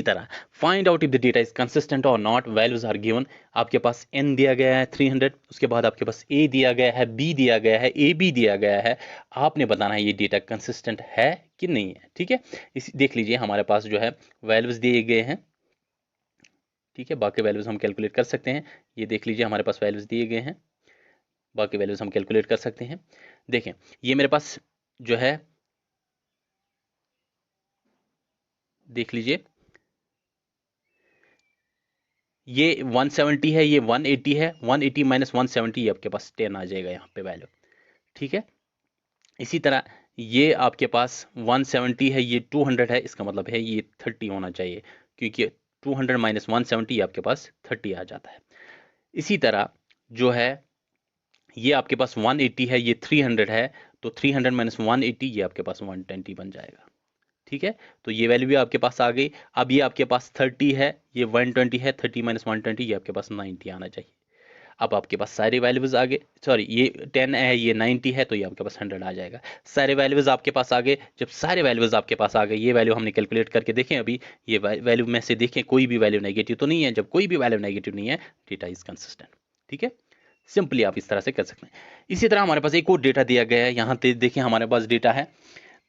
तरह find out if the data is consistent और नॉट, वैल्यूज आर गिवन। आपके पास n दिया गया है 300, उसके बाद आपके पास a दिया गया है, b दिया गया है, ab दिया गया है। आपने बताना है ये डेटा कंसिस्टेंट है कि नहीं है। ठीक है, इस देख लीजिए हमारे पास जो है वैल्यूज दिए गए हैं। ठीक है, बाकी वैल्यूज हम कैलकुलेट कर सकते हैं। ये देख लीजिए हमारे पास वैल्यूज दिए गए हैं, बाकी वैल्यूज हम कैलकुलेट कर सकते हैं। देखें, ये मेरे पास जो है, देख लीजिए ये 170 है, ये 180 है, 180 माइनस 170 आपके पास 10 आ जाएगा यहाँ पे वैल्यू। ठीक है, इसी तरह ये आपके पास 170 है, ये 200 है, इसका मतलब है ये 30 होना चाहिए, क्योंकि 200 माइनस 170 आपके पास 30 आ जाता है। इसी तरह जो है ये आपके पास 180 है, ये 300 है, तो 300 माइनस 180 ये आपके पास 120 बन जाएगा। ठीक है, तो ये वैल्यू भी आपके पास आ गई। अब ये आपके पास 30 है, ये 120 है, 30 माइनस 120 ये आपके पास 90 आना चाहिए। अब आपके पास सारे वैल्यूज आ गए, सॉरी ये 10 है, ये 90 है, तो ये आपके पास 100 आ जाएगा। सारे वैल्यूज आपके पास आ गए। जब सारे वैल्यूज आपके पास आ गए, ये वैल्यू हमने कैलकुलेट करके देखें, अभी ये वैल्यू में से देखें कोई भी वैल्यू नेगेटिव तो नहीं है। जब कोई भी वैल्यू नेगेटिव नहीं है, डेटा इज कंसिस्टेंट। ठीक है, सिंपली आप इस तरह से कर सकते हैं। इसी तरह हमारे पास एक और डेटा दिया गया है, यहाँ पे देखिए हमारे पास डेटा है,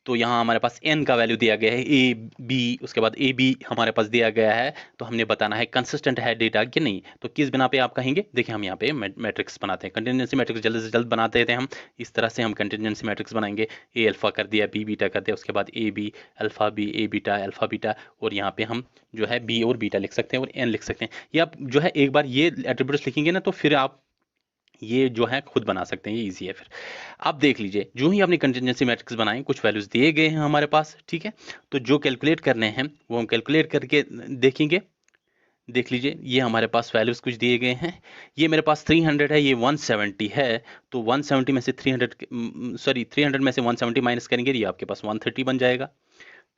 तो यहाँ हमारे पास n का वैल्यू दिया गया है, ए बी, उसके बाद ए बी हमारे पास दिया गया है। तो हमने बताना है कंसिस्टेंट है डेटा कि नहीं। तो किस बिना पे आप कहेंगे, देखिए हम यहाँ पे मैट्रिक्स बनाते हैं, कंटिन्यूंसी मैट्रिक्स जल्द से जल्द बनाते थे हम। इस तरह से हम कंटिन्यूंसी मैट्रिक्स बनाएंगे, ए अल्फा कर दिया, बी बीटा कर दिया, उसके बाद A B alpha B, A beta alpha beta, और यहाँ पे हम जो है बी और बीटा लिख सकते हैं और एन लिख सकते हैं। ये आप जो है एक बार ये एट्रीब्यूट्स लिखेंगे ना, तो फिर आप ये जो है खुद बना सकते हैं, ये इजी है। फिर आप देख लीजिए, जो ही आपने कंटिजेंसी मैट्रिक्स बनाए, कुछ वैल्यूज दिए गए हैं हमारे पास। ठीक है, तो जो कैलकुलेट करने हैं वो हम कैलकुलेट करके देखेंगे। देख लीजिए, ये हमारे पास वैल्यूज कुछ दिए गए हैं। ये मेरे पास 300 है, ये 170 है, तो 170 में से 300 में से 170 माइनस करेंगे, ये आपके पास 130 बन जाएगा।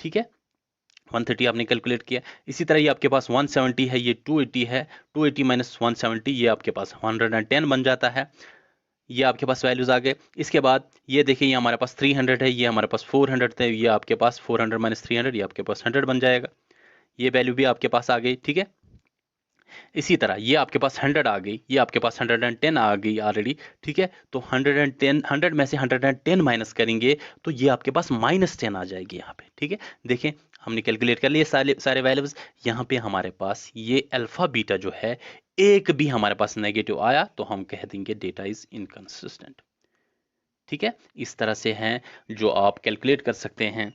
ठीक है, 130 आपने कैलकुलेट किया। इसी तरह ये आपके पास 170 है, ये 280 है, 280 माइनस 170 ये आपके पास 110 बन जाता है। ये आपके पास वैल्यूज आ गए। इसके बाद ये देखिए, ये हमारे पास 300 है, ये हमारे पास 400 है, ये आपके पास 400 माइनस 300 ये आपके पास 100 बन जाएगा। ये वैल्यू भी आपके पास आ गई। ठीक है, इसी तरह ये आपके पास 100 आ गई, ये आपके पास 110 आ गई ऑलरेडी। ठीक है, तो 110, 100 में से 110 माइनस करेंगे तो ये आपके पास -10 आ जाएगी यहाँ पे। ठीक है, देखें हमने कैलकुलेट कर लिए सारे वैल्यूज। यहाँ पे हमारे पास ये अल्फा बीटा जो है, एक भी हमारे पास नेगेटिव आया तो हम कह देंगे डेटा इज इनकंसिस्टेंट। ठीक है, इस तरह से हैं जो आप कैलकुलेट कर सकते हैं।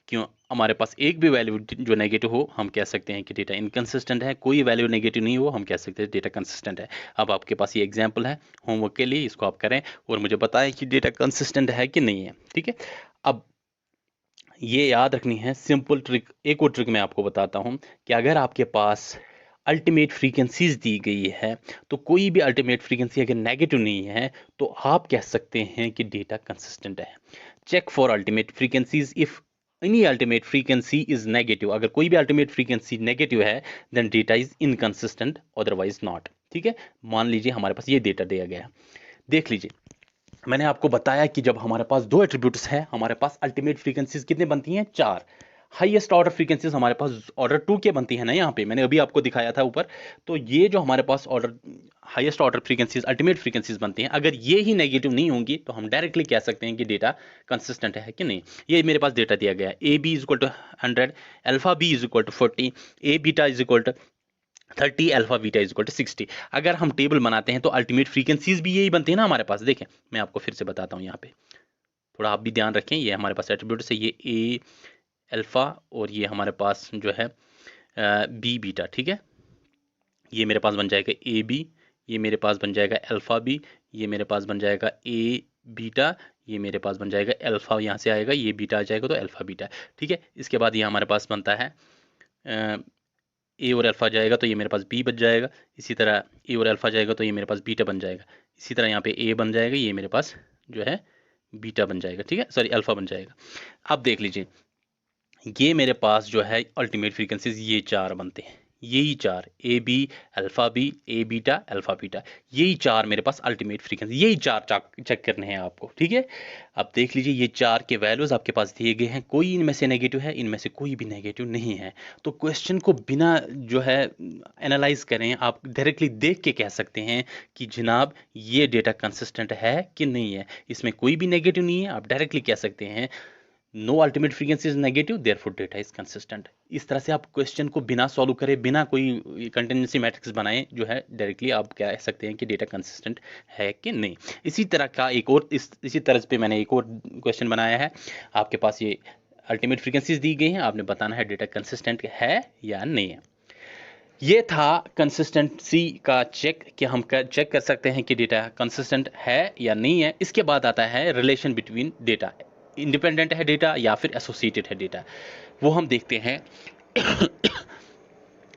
क्यों हमारे पास एक भी वैल्यू जो नेगेटिव हो, हम कह सकते हैं कि डेटा इनकंसिस्टेंट है। कोई वैल्यू नेगेटिव नहीं हो, हम कह सकते हैं डेटा कंसिस्टेंट है। अब आपके पास ये एग्जांपल है होमवर्क के लिए, इसको आप करें और मुझे बताएं कि डेटा कंसिस्टेंट है कि नहीं है। ठीक है, अब ये याद रखनी है सिंपल ट्रिक। एक और ट्रिक मैं आपको बताता हूं कि अगर आपके पास अल्टीमेट फ्रीक्वेंसीज दी गई है, तो कोई भी अल्टीमेट फ्रीक्वेंसी अगर नेगेटिव नहीं है तो आप कह सकते हैं कि डेटा कंसिस्टेंट है। Check for ultimate frequencies if any ultimate frequency is negative. अगर कोई भी अल्टीमेट फ्रीक्वेंसी नेगेटिव है then data is inconsistent, otherwise not. ठीक है, मान लीजिए हमारे पास ये डेटा दिया गया, देख लीजिए मैंने आपको बताया कि जब हमारे पास दो एट्रीब्यूट्स हैं, हमारे पास अल्टीमेट फ्रीक्वेंसीज कितने बनती हैं, 4। हाईएस्ट ऑर्डर फ्रीक्वेंसीज हमारे पास ऑर्डर 2 के बनती है ना, यहाँ पे मैंने अभी आपको दिखाया था ऊपर। तो ये जो हमारे पास order highest order frequencies ultimate frequencies बनती हैं, अगर ये ही नेगेटिव नहीं होंगी तो हम डायरेक्टली कह सकते हैं कि डेटा कंसिस्टेंट है कि नहीं। ये मेरे पास डेटा दिया गया है, A B is equal to 100, alpha B is equal to 40, A beta is equal to 30, alpha beta is equal to 60। अगर हम टेबल बनाते हैं तो अल्टीमेट फ्रीक्वेंसीज भी यही बनती है ना हमारे पास। देखें मैं आपको फिर से बताता हूँ, यहाँ पे थोड़ा आप भी ध्यान रखें। ये हमारे पास एट्रीब्यूट्स है, ये ए अल्फा और ये हमारे पास जो है बी बीटा। ठीक है, ये मेरे पास बन जाएगा ए बी, ये मेरे पास बन जाएगा अल्फा बी, ये मेरे पास बन जाएगा ए बीटा, ये मेरे पास बन जाएगा अल्फा, यहाँ से आएगा ये बीटा आ जाएगा तो अल्फा बीटा। ठीक है, इसके बाद ये हमारे पास बनता है ए और अल्फा जाएगा तो ये मेरे पास बी बच जाएगा। इसी तरह ए और अल्फा जाएगा तो ये मेरे पास बीटा बन जाएगा। इसी तरह यहाँ पे ए बन जाएगा, ये मेरे पास जो है बीटा बन जाएगा। ठीक है, सॉरी अल्फा बन जाएगा। अब देख लीजिए, ये मेरे पास जो है अल्टीमेट फ्रीक्वेंसीज ये 4 बनते हैं, यही 4 A B alpha B A beta alpha beta, यही 4 मेरे पास अल्टीमेट फ्रीक्वेंसी, यही 4 चेक करने हैं आपको। ठीक है, अब देख लीजिए ये 4 के वैल्यूज आपके पास दिए गए हैं, कोई इनमें से नेगेटिव है, इनमें से कोई भी नेगेटिव नहीं है। तो क्वेश्चन को बिना जो है एनालाइज करें, आप डायरेक्टली देख के कह सकते हैं कि जनाब ये डेटा कंसिस्टेंट है कि नहीं है, इसमें कोई भी नेगेटिव नहीं है। आप डायरेक्टली कह सकते हैं no ultimate frequency is negative therefore data is consistent. इस तरह से आप क्वेश्चन को बिना सॉल्व करे, बिना कोई कंटिन्यूसी मैट्रिक्स बनाए जो है डायरेक्टली आप कह सकते हैं कि डेटा कंसिस्टेंट है कि नहीं। इसी तरह का एक और इसी तरह पे मैंने एक और क्वेश्चन बनाया है। आपके पास ये अल्टीमेट फ्रीक्वेंसीज दी गई हैं, आपने बताना है डेटा कंसिस्टेंट है या नहीं है। ये था कंसिस्टेंसी का चेक कि हम चेक कर सकते हैं कि डेटा कंसिस्टेंट है या नहीं है। इसके बाद आता है रिलेशन बिटवीन डेटा, इंडिपेंडेंट है डेटा या फिर एसोसिएटेड है डेटा, वो हम देखते हैं।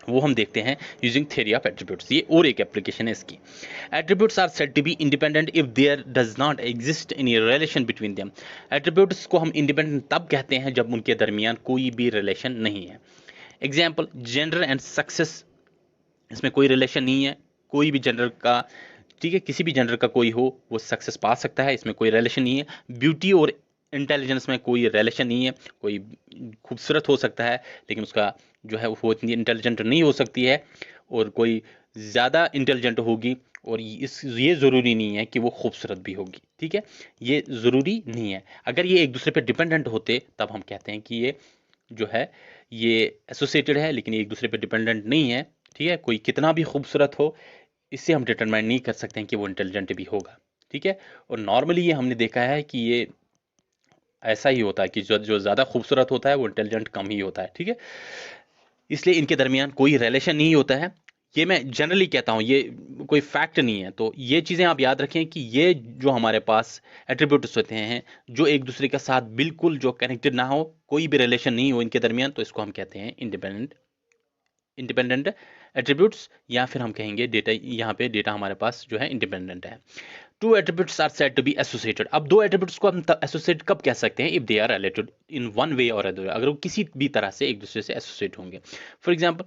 वो हम देखते हैं यूजिंग थ्योरी ऑफ एट्रीब्यूट्स। ये और एक एप्लीकेशन है इसकी। Attributes are said to be independent if there does not exist any relation between them. Attributes को हम इंडिपेंडेंट तब कहते हैं जब उनके दरमियान कोई भी रिलेशन नहीं है। एग्जाम्पल, जेंडर एंड सक्सेस, इसमें कोई रिलेशन नहीं है, कोई भी जेंडर का, ठीक है, किसी भी जेंडर का कोई हो वो सक्सेस पा सकता है, इसमें कोई रिलेशन नहीं है। ब्यूटी और इंटेलिजेंस में कोई रिलेशन नहीं है, कोई खूबसूरत हो सकता है लेकिन उसका जो है वो इतनी इंटेलिजेंट नहीं हो सकती है, और कोई ज़्यादा इंटेलिजेंट होगी और ये ज़रूरी नहीं है कि वो खूबसूरत भी होगी, ठीक है, ये ज़रूरी नहीं है। अगर ये एक दूसरे पर डिपेंडेंट होते तब हम कहते हैं कि ये जो है ये एसोसिएटेड है, लेकिन ये एक दूसरे पर डिपेंडेंट नहीं है, ठीक है। कोई कितना भी खूबसूरत हो, इससे हम डिटरमाइन नहीं कर सकते हैं कि वो इंटेलिजेंट भी होगा, ठीक है। और नॉर्मली ये हमने देखा है कि ये ऐसा ही होता है कि जो ज़्यादा खूबसूरत होता है वो इंटेलिजेंट कम ही होता है, ठीक है। इसलिए इनके दरमियान कोई रिलेशन नहीं होता है। ये मैं जनरली कहता हूँ, ये कोई फैक्ट नहीं है। तो ये चीज़ें आप याद रखें कि ये जो हमारे पास एट्रीब्यूट्स होते हैं जो एक दूसरे के साथ बिल्कुल जो कनेक्टेड ना हो, कोई भी रिलेशन नहीं हो इनके दरमियान, तो इसको हम कहते हैं इंडिपेंडेंट एट्रीब्यूट्स, या फिर हम कहेंगे डेटा, यहाँ पे डेटा हमारे पास जो है इंडिपेंडेंट है। Two attributes are said to be associated. अब दो एट्रीब्यूट्स को हम एसोसिएट कब कह सकते हैं? If they are related in one way or other, अगर वो किसी भी तरह से एक दूसरे से एसोसिएट होंगे। फॉर एग्जाम्पल,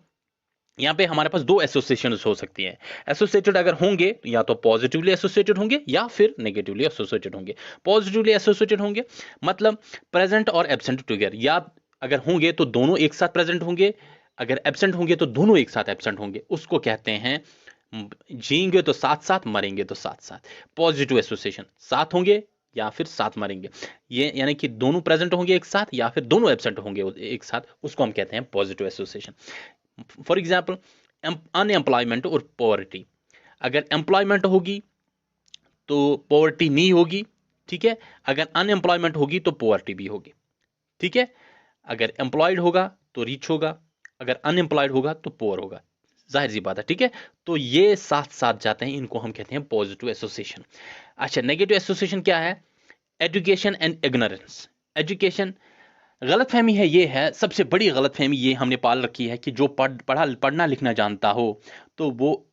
यहाँ पे हमारे पास दो एसोसिएशन हो सकती हैं। एसोसिएटेड अगर होंगे या तो पॉजिटिवली एसोसिएटेड होंगे या फिर नेगेटिवली एसोसिएटेड होंगे। पॉजिटिवली एसोसिएटेड होंगे मतलब प्रेजेंट और एब्सेंट टुगेदर, या अगर होंगे तो दोनों एक साथ प्रेजेंट होंगे, अगर एब्सेंट होंगे तो दोनों एक साथ एब्सेंट होंगे। उसको कहते हैं जिएंगे तो साथ साथ, मरेंगे तो साथ साथ। पॉजिटिव एसोसिएशन, साथ होंगे या फिर साथ मरेंगे, ये यानी कि दोनों प्रेजेंट होंगे एक साथ या फिर दोनों एब्सेंट होंगे एक साथ, उसको हम कहते हैं positive association. For example, unemployment और पॉवर्टी। अगर एम्प्लॉयमेंट होगी तो पॉवर्टी नहीं होगी, ठीक है। अगर अनएम्प्लॉयमेंट होगी तो पॉवर्टी भी होगी, ठीक है। अगर एम्प्लॉयड होगा तो रिच होगा, अगर अनएम्प्लॉयड होगा तो पुअर होगा, जाहिर सी बात है, ठीक है। तो ये साथ साथ जाते हैं, इनको हम कहते हैं पॉजिटिव एसोसिएशन। अच्छा, नेगेटिव एसोसिएशन क्या है? Education and ignorance. एजुकेशन, गलतफहमी है, ये है सबसे बड़ी गलतफहमी, ये हमने पाल रखी है कि जो पढ़ना लिखना जानता हो तो वो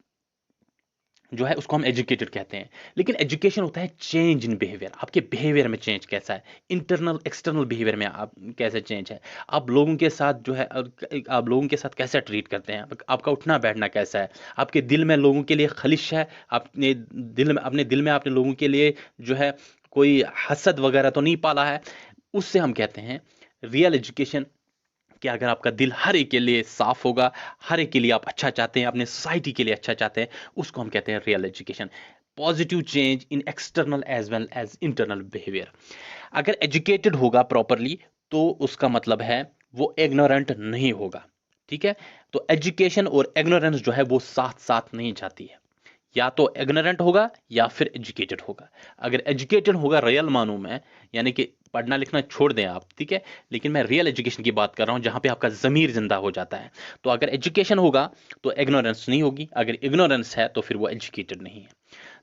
जो है उसको हम एजुकेटेड कहते हैं। लेकिन एजुकेशन होता है चेंज इन बिहेवियर, आपके बिहेवियर में चेंज कैसा है, इंटरनल एक्सटर्नल बिहेवियर में आप कैसे चेंज है, आप लोगों के साथ जो है, आप लोगों के साथ कैसे ट्रीट करते हैं, आपका उठना बैठना कैसा है, आपके दिल में लोगों के लिए खलिश है, अपने दिल में आपने लोगों के लिए जो है कोई हसद वगैरह तो नहीं पाला है, उससे हम कहते हैं रियल एजुकेशन। कि अगर आपका दिल हर एक के लिए साफ होगा, हर एक के लिए आप अच्छा चाहते हैं, अपने सोसाइटी के लिए अच्छा चाहते हैं, उसको हम कहते हैं real education. Positive change in external as well as internal behaviour. अगर एजुकेटेड होगा प्रॉपरली तो उसका मतलब है वो इग्नोरेंट नहीं होगा, ठीक है। तो एजुकेशन और इग्नोरेंस जो है वो साथ साथ नहीं जाती है, या तो इग्नोरेंट होगा या फिर एजुकेटेड होगा। अगर एजुकेटेड होगा रियल मानों में, यानी कि पढ़ना लिखना छोड़ दें आप, ठीक है, लेकिन मैं रियल एजुकेशन की बात कर रहा हूं जहां पे आपका ज़मीर जिंदा हो जाता है। तो अगर एजुकेशन होगा तो इग्नोरेंस नहीं होगी, अगर इग्नोरेंस है तो फिर वो एजुकेटेड नहीं है।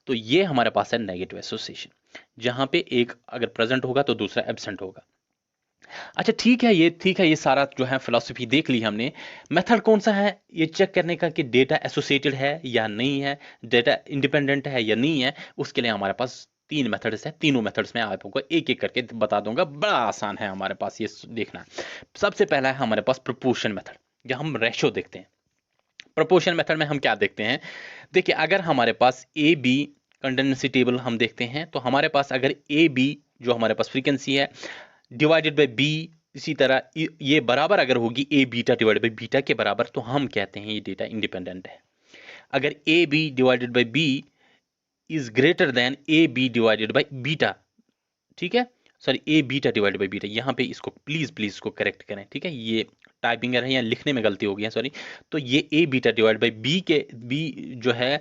तो ये हमारे पास है नेगेटिव एसोसिएशन, जहां पे एक अगर प्रेजेंट होगा तो दूसरा एब्सेंट होगा। अच्छा, ठीक है, ये सारा जो है फिलॉसफी देख ली हमने। मेथड कौन सा है ये चेक करने का कि डेटा एसोसिएटेड है या नहीं है, डेटा इंडिपेंडेंट है या नहीं है? उसके लिए हमारे पास तीन मेथड्स है। तीनों मेथड्स में आपको एक एक करके बता दूंगा, बड़ा आसान है हमारे पास ये देखना। सबसे पहला है हमारे पास प्रोपोर्शन मेथड, जहां हम रेशो देखते हैं। प्रोपोर्शन मेथड में हम क्या देखते हैं? देखिए, अगर हमारे पास ए बी कंडेंसेंसी टेबल हम देखते हैं, तो हमारे पास अगर ए बी जो हमारे पास फ्रीक्वेंसी है डिवाइडेड बाय बी, इसी तरह ये बराबर अगर होगी ए बीटा डिवाइडेड बाय बीटा के बराबर, तो हम कहते हैं ये डेटा इंडिपेंडेंट है। अगर A B divided by B is greater than A B divided by beta, ठीक है, sorry A beta divided by beta, यहाँ पे इसको प्लीज इसको करेक्ट करें, ठीक है, ये टाइपिंग है या लिखने में गलती हो गई है, सॉरी। तो ये A beta divide by B जो है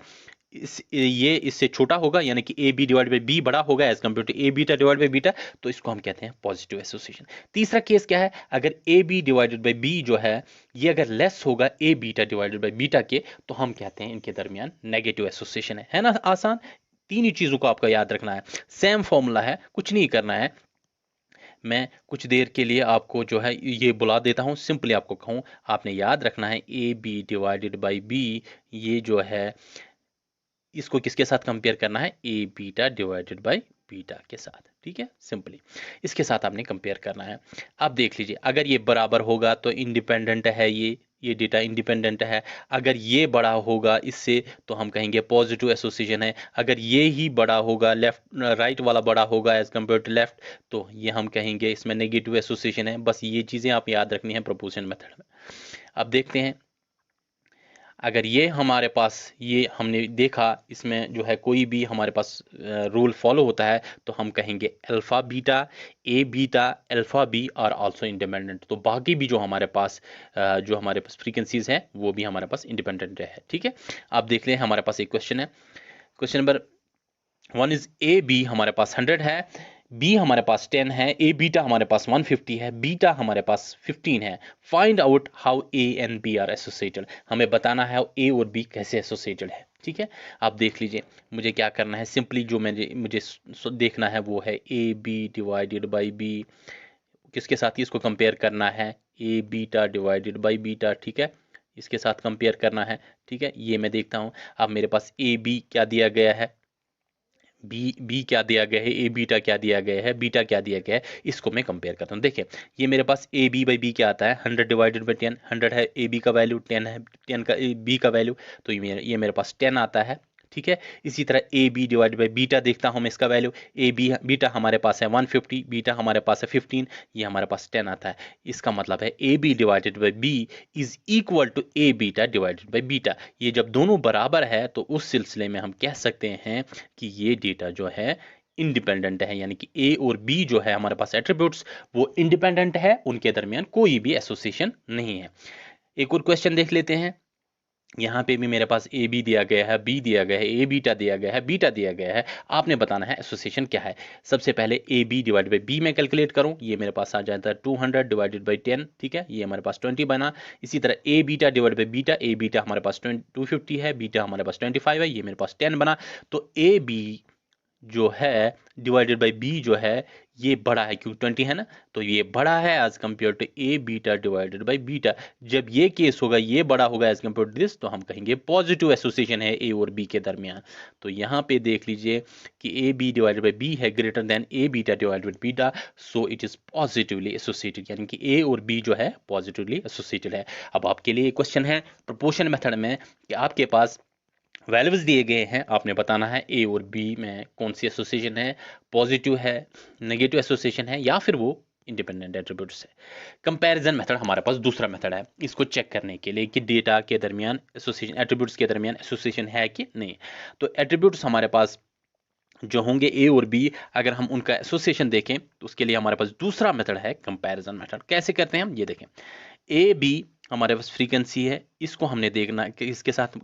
ये इससे छोटा होगा, यानी कि A B divide by B बड़ा होगा as compare to A beta divide by beta, तो इसको हम कहते हैं पॉजिटिव एसोसिएशन। तीसरा केस क्या है? अगर A B divided by B जो है ये अगर लेस होगा A beta divided by beta के, तो हम कहते हैं इनके दरमियान नेगेटिव एसोसिएशन है ना? आसान, तीन ही चीजों को आपको याद रखना है, सेम फॉर्मूला है, कुछ नहीं करना है। मैं कुछ देर के लिए आपको जो है ये बुला देता हूँ, सिंपली आपको कहूँ, आपने याद रखना है A B divided by B, ये जो है इसको किसके साथ कंपेयर करना है, A beta divided by beta के साथ, ठीक है, सिंपली इसके साथ आपने कंपेयर करना है। अब देख लीजिए, अगर ये बराबर होगा तो इंडिपेंडेंट है, ये डेटा इंडिपेंडेंट है। अगर ये बड़ा होगा इससे तो हम कहेंगे पॉजिटिव एसोसिएशन है। अगर ये ही बड़ा होगा, लेफ्ट राइट वाला बड़ा होगा एज कम्पेयर टू लेफ्ट, तो ये हम कहेंगे इसमें नेगेटिव एसोसिएशन है। बस ये चीज़ें आप याद रखनी है प्रोपोर्शन मेथड में। अब देखते हैं, अगर ये हमारे पास, ये हमने देखा इसमें जो है कोई भी हमारे पास रूल फॉलो होता है तो हम कहेंगे alpha beta, A beta, alpha B और आल्सो इंडिपेंडेंट। तो बाकी भी जो हमारे पास फ्रीक्वेंसीज हैं वो भी हमारे पास इंडिपेंडेंट है, ठीक है। आप देख लें, हमारे पास एक क्वेश्चन है, question number 1 is A B हमारे पास 100 है, बी हमारे पास 10 है, ए बीटा हमारे पास 150 है, बीटा हमारे पास 15 है। Find out how A and B are associated. हमें बताना है ए और बी कैसे एसोसिएटेड है, ठीक है। आप देख लीजिए, मुझे क्या करना है, सिंपली जो मुझे देखना है वो है A B divided by B, किसके साथ ही इसको कंपेयर करना है, A beta divided by beta, ठीक है, इसके साथ कंपेयर करना है, ठीक है। ये मैं देखता हूँ, अब मेरे पास ए बी क्या दिया गया है, बी क्या दिया गया है, ए बीटा क्या दिया गया है, बीटा क्या दिया गया है, इसको मैं कंपेयर करता हूँ। देखिए, ये मेरे पास ए बी बाई बी क्या आता है, 100 डिवाइडेड बाई 10, 100 है ए बी का वैल्यू, 10 है 10 का बी का वैल्यू, तो ये मेरे पास 10 आता है, ठीक है। इसी तरह A B divide by beta देखता हूँ मैं, इसका वैल्यू ए बी बीटा हमारे पास है 150, बीटा हमारे पास है 15, ये हमारे पास 10 आता है। इसका मतलब है A B divided by B is equal to A beta divided by beta. ये जब दोनों बराबर है तो उस सिलसिले में हम कह सकते हैं कि ये डेटा जो है इंडिपेंडेंट है, यानी कि ए और बी जो है हमारे पास एट्रीब्यूट्स वो इंडिपेंडेंट है, उनके दरमियान कोई भी एसोसिएशन नहीं है। एक और क्वेश्चन देख लेते हैं, यहाँ पे भी मेरे पास ए बी दिया गया है, बी दिया गया है, ए बीटा दिया गया है, बीटा दिया गया है। आपने बताना है एसोसिएशन क्या है। सबसे पहले A B divide by B मैं कैलकुलेट करूँ, ये मेरे पास आ जाता है 200 डिवाइडेड बाई 10, ठीक है, ये हमारे पास 20 बना। इसी तरह A beta divide by beta, A beta हमारे पास 250 है, बीटा हमारे पास 25 है, ये मेरे पास 10 बना। तो ए बी जो है डिवाइडेड बाई बी जो है ये बड़ा है, क्योंकि 20 है ना, तो ये बड़ा है as compare to A beta divided by beta. जब ये केस होगा, ये बड़ा होगा एज कम्पेयर टू दिस, तो हम कहेंगे पॉजिटिव एसोसिएशन है ए और बी के दरमियान। तो यहाँ पे देख लीजिए कि A B divided by B है greater than A beta divided by beta, so it is positively associated, यानी कि ए और बी जो है पॉजिटिवली एसोसिएटेड है। अब आपके लिए क्वेश्चन है प्रोपोर्शन मेथड में कि आपके पास वैल्यूज दिए गए हैं, आपने बताना है ए और बी में कौन सी एसोसिएशन है, पॉजिटिव है, नेगेटिव एसोसिएशन है, या फिर वो इंडिपेंडेंट एट्रीब्यूट्स है। कंपैरिजन मेथड हमारे पास दूसरा मेथड है, इसको चेक करने के लिए कि डेटा के दरमियान एसोसिएशन, एट्रीब्यूट्स के दरमियान एसोसिएशन है कि नहीं। तो एट्रीब्यूट्स हमारे पास जो होंगे ए और बी, अगर हम उनका एसोसिएशन देखें तो उसके लिए हमारे पास दूसरा मेथड है कंपैरिजन मेथड। कैसे करते हैं हम, ये देखें, ए बी हमारे पास फ्रीक्वेंसी है, इसको हमने देखना कि इसके साथ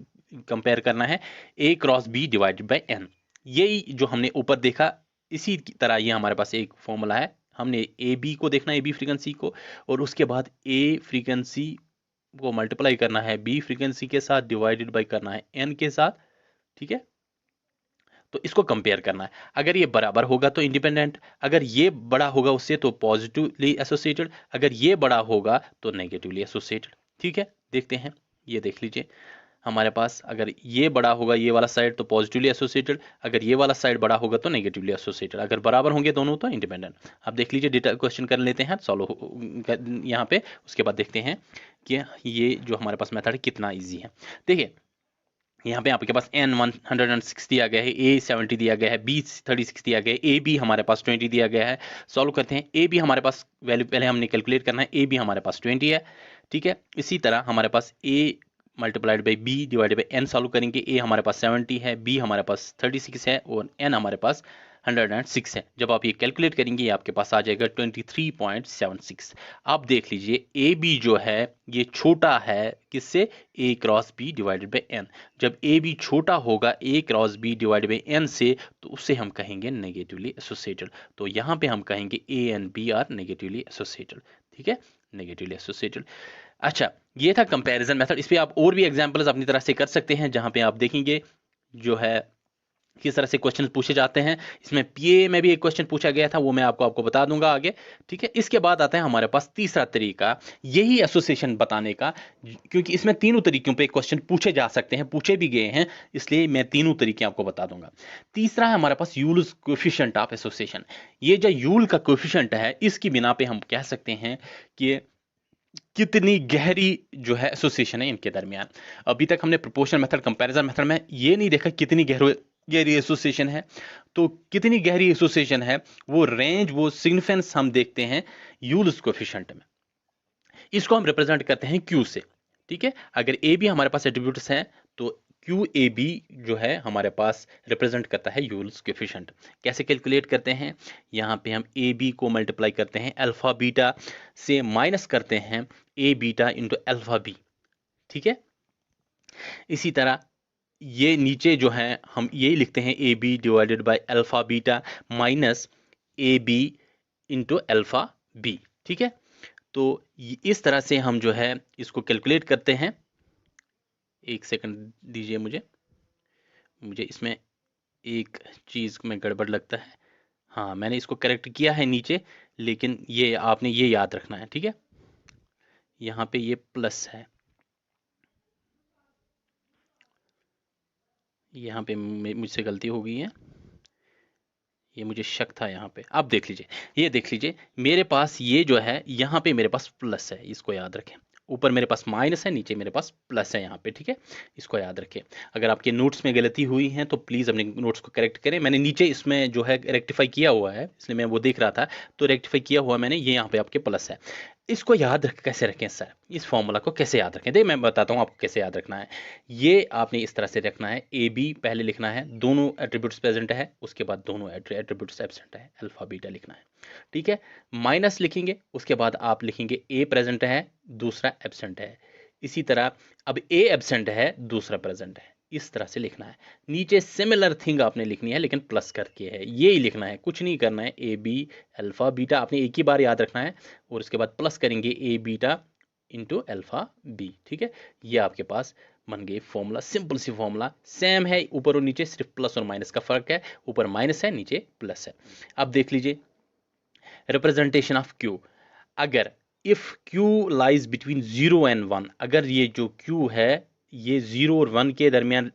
कंपेयर करना है A cross B divided by N. यही जो हमने ऊपर देखा, इसी की तरह ये हमारे पास एक फॉर्मूला है। हमने ए बी को देखना है, ए बी फ्रीक्वेंसी को, और उसके बाद ए फ्रीक्वेंसी को मल्टीप्लाई करना है बी फ्रीक्वेंसी के साथ, डिवाइडेड बाई करना है एन के साथ, ठीक है। तो इसको कंपेयर करना है, अगर ये बराबर होगा तो इंडिपेंडेंट, अगर ये बड़ा होगा उससे तो पॉजिटिवली एसोसिएटेड, अगर ये बड़ा होगा तो नेगेटिवली एसोसिएटेड, ठीक है। देखते हैं, ये देख लीजिए, हमारे पास अगर ये बड़ा होगा ये वाला साइड तो पॉजिटिवली एसोसिएटेड, अगर ये वाला साइड बड़ा होगा तो नेगेटिवली एसोसिएटेड, अगर बराबर होंगे दोनों तो इंडिपेंडेंट। अब देख लीजिए, डेटा क्वेश्चन कर लेते हैं सॉल्व यहाँ पे, उसके बाद देखते हैं कि ये जो हमारे पास मेथड है कितना ईजी है। देखिए, यहाँ पे आपके पास n 106 दिया गया है, a 70 दिया गया है, b 36 दिया गया है, a b हमारे पास 20 दिया गया है। सॉल्व करते हैं, a b हमारे पास वैल्यू पहले हमने कैलकुलेट करना है, a b हमारे पास 20 है, ठीक है। इसी तरह हमारे पास a multiplied by b divided by n solve करेंगे, a हमारे पास 70 है, b हमारे पास 36 है और n हमारे पास 106 है। जब आप ये कैलकुलेट करेंगे ये आपके पास आ जाएगा 23.76। आप देख लीजिए, ए बी जो है ये छोटा है किससे, A cross B divided by N. जब ए बी छोटा होगा A cross B divided by N से, तो उससे हम कहेंगे नेगेटिवली एसोसिएटेड। तो यहाँ पे हम कहेंगे A and B are negatively associated, ठीक है, नेगेटिवली एसोसिएटेड। अच्छा, ये था कंपैरिजन मेथड। इस पे आप और भी एग्जांपल्स अपनी तरह से कर सकते हैं, जहाँ पे आप देखेंगे जो है किस तरह से क्वेश्चन पूछे जाते हैं। इसमें पीए में भी एक क्वेश्चन पूछा गया था, वो मैं आपको बता दूंगा आगे, ठीक है। इसके बाद आता है हमारे पास तीसरा तरीका, यही एसोसिएशन बताने का, क्योंकि इसमें तीनों तरीकों पे क्वेश्चन पूछे जा सकते हैं, पूछे भी गए हैं, इसलिए मैं तीनों तरीके आपको बता दूंगा। तीसरा है हमारे पास यूल्स कोएफिशिएंट ऑफ एसोसिएशन। ये जो यूल का कोएफिशिएंट है, इसकी बिना पे हम कह सकते हैं कि कितनी गहरी जो है एसोसिएशन है इनके दरमियान। अभी तक हमने प्रोपोर्शनल मेथड, कंपैरिजन मेथड में ये नहीं देखा कितनी गहरी एसोसिएशन है। तो कितनी गहरी एसोसिएशन है, वो रेंज, वो सिग्निफिकेंस हम देखते हैं यूल्स कोएफिशिएंट में। इसको हम रिप्रेजेंट करते हैं क्यू से, ठीक है। अगर ए बी हमारे पास एट्रीब्यूट्स हैं तो क्यू ए बी जो है हमारे पास रिप्रेजेंट करता है यूल्स कोएफिशिएंट। कैसे कैलकुलेट करते हैं, यहाँ पे हम ए बी को मल्टीप्लाई करते हैं अल्फा बीटा से, माइनस करते हैं A beta into alpha B, ठीक है। इसी तरह ये नीचे जो है हम यही लिखते हैं A B divided by alpha beta minus A B into alpha B, ठीक है। तो इस तरह से हम जो है इसको कैलकुलेट करते हैं। एक सेकंड दीजिए मुझे इसमें एक चीज़ में गड़बड़ लगता है। हाँ, मैंने इसको करेक्ट किया है नीचे, लेकिन ये आपने ये याद रखना है, ठीक है। यहाँ पे ये प्लस है, यहाँ पे मुझसे गलती हो गई है, ये मुझे शक था यहाँ पे। अब देख लीजिए, ये देख लीजिए मेरे पास ये जो है यहाँ पे मेरे पास प्लस है, इसको याद रखें। ऊपर मेरे पास माइनस है, नीचे मेरे पास प्लस है यहाँ पे, ठीक है। इसको याद रखें। अगर आपके नोट्स में गलती हुई है तो प्लीज़ अपने नोट्स को करेक्ट करें। मैंने नीचे इसमें जो है रेक्टिफाई किया हुआ है, इसलिए मैं वो देख रहा था, तो रेक्टिफाई किया हुआ मैंने, ये यहाँ पे आपके प्लस है। इसको याद कैसे रखें सर, इस फॉर्मूला को कैसे याद रखें, देखिए मैं बताता हूँ आपको कैसे याद रखना है। ये आपने इस तरह से रखना है, ए बी पहले लिखना है, दोनों एट्रीब्यूट्स प्रेजेंट है, उसके बाद दोनों एट्रीब्यूट्स एब्सेंट है, अल्फा बीटा लिखना है, ठीक है। माइनस लिखेंगे, उसके बाद आप लिखेंगे ए प्रेजेंट है, दूसरा एब्सेंट है। इसी तरह अब ए एब्सेंट है, दूसरा प्रेजेंट है, इस तरह से लिखना है। नीचे सिमिलर थिंग आपने लिखनी है, लेकिन प्लस करके है, ये ही लिखना है, कुछ नहीं करना है। ए बी अल्फा बीटा आपने एक ही बार याद रखना है, और उसके बाद प्लस करेंगे ए बीटा इंटू अल्फा बी, ठीक है। ये आपके पास बन गई फॉर्मूला, सिंपल सी फॉर्मूला, सेम है ऊपर और नीचे, सिर्फ प्लस और माइनस का फर्क है, ऊपर माइनस है, नीचे प्लस है। अब देख लीजिए रिप्रेजेंटेशन ऑफ क्यू। अगर if Q lies between 0 and 1, अगर ये जो क्यू है ये 0 और 1 के दरमियान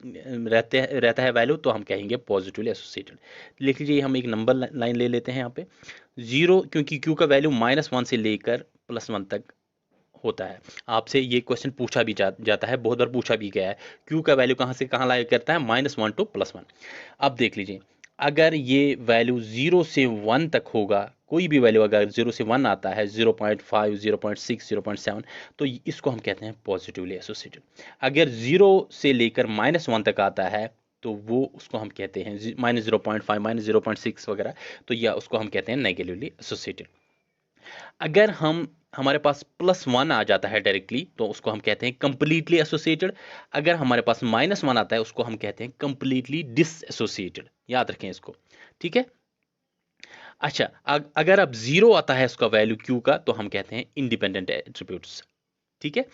रहता है वैल्यू, तो हम कहेंगे पॉजिटिवली एसोसिएटेड। लिख लीजिए, हम एक नंबर लाइन ले लेते हैं यहाँ पे 0, क्योंकि क्यू का वैल्यू -1 से लेकर +1 तक होता है। आपसे ये क्वेश्चन पूछा भी जाता है, बहुत बार पूछा भी गया है, क्यू का वैल्यू कहाँ से कहाँ लाया करता है, -1 टू +1। अब देख लीजिए, अगर ये वैल्यू 0 से 1 तक होगा, कोई भी वैल्यू अगर 0 से 1 आता है, 0.5, 0.6, 0.7, तो इसको हम कहते हैं पॉजिटिवली एसोसिएटेड। अगर 0 से लेकर -1 तक आता है, तो वो उसको हम कहते हैं -0.5, -0.6 वगैरह, तो या उसको हम कहते हैं नेगेटिवली एसोसिएटेड। अगर हमारे पास +1 आ जाता है डायरेक्टली, तो उसको हम कहते हैं कंप्लीटली एसोसिएटेड। अगर हमारे पास -1 आता है, उसको हम कहते हैं कंप्लीटली डिसएसोसिएटेड। याद रखें इसको, ठीक है। अच्छा, अगर अब 0 आता है उसका वैल्यू क्यू का, तो हम कहते हैं इंडिपेंडेंट एट्रीब्यूट्स, ठीक है।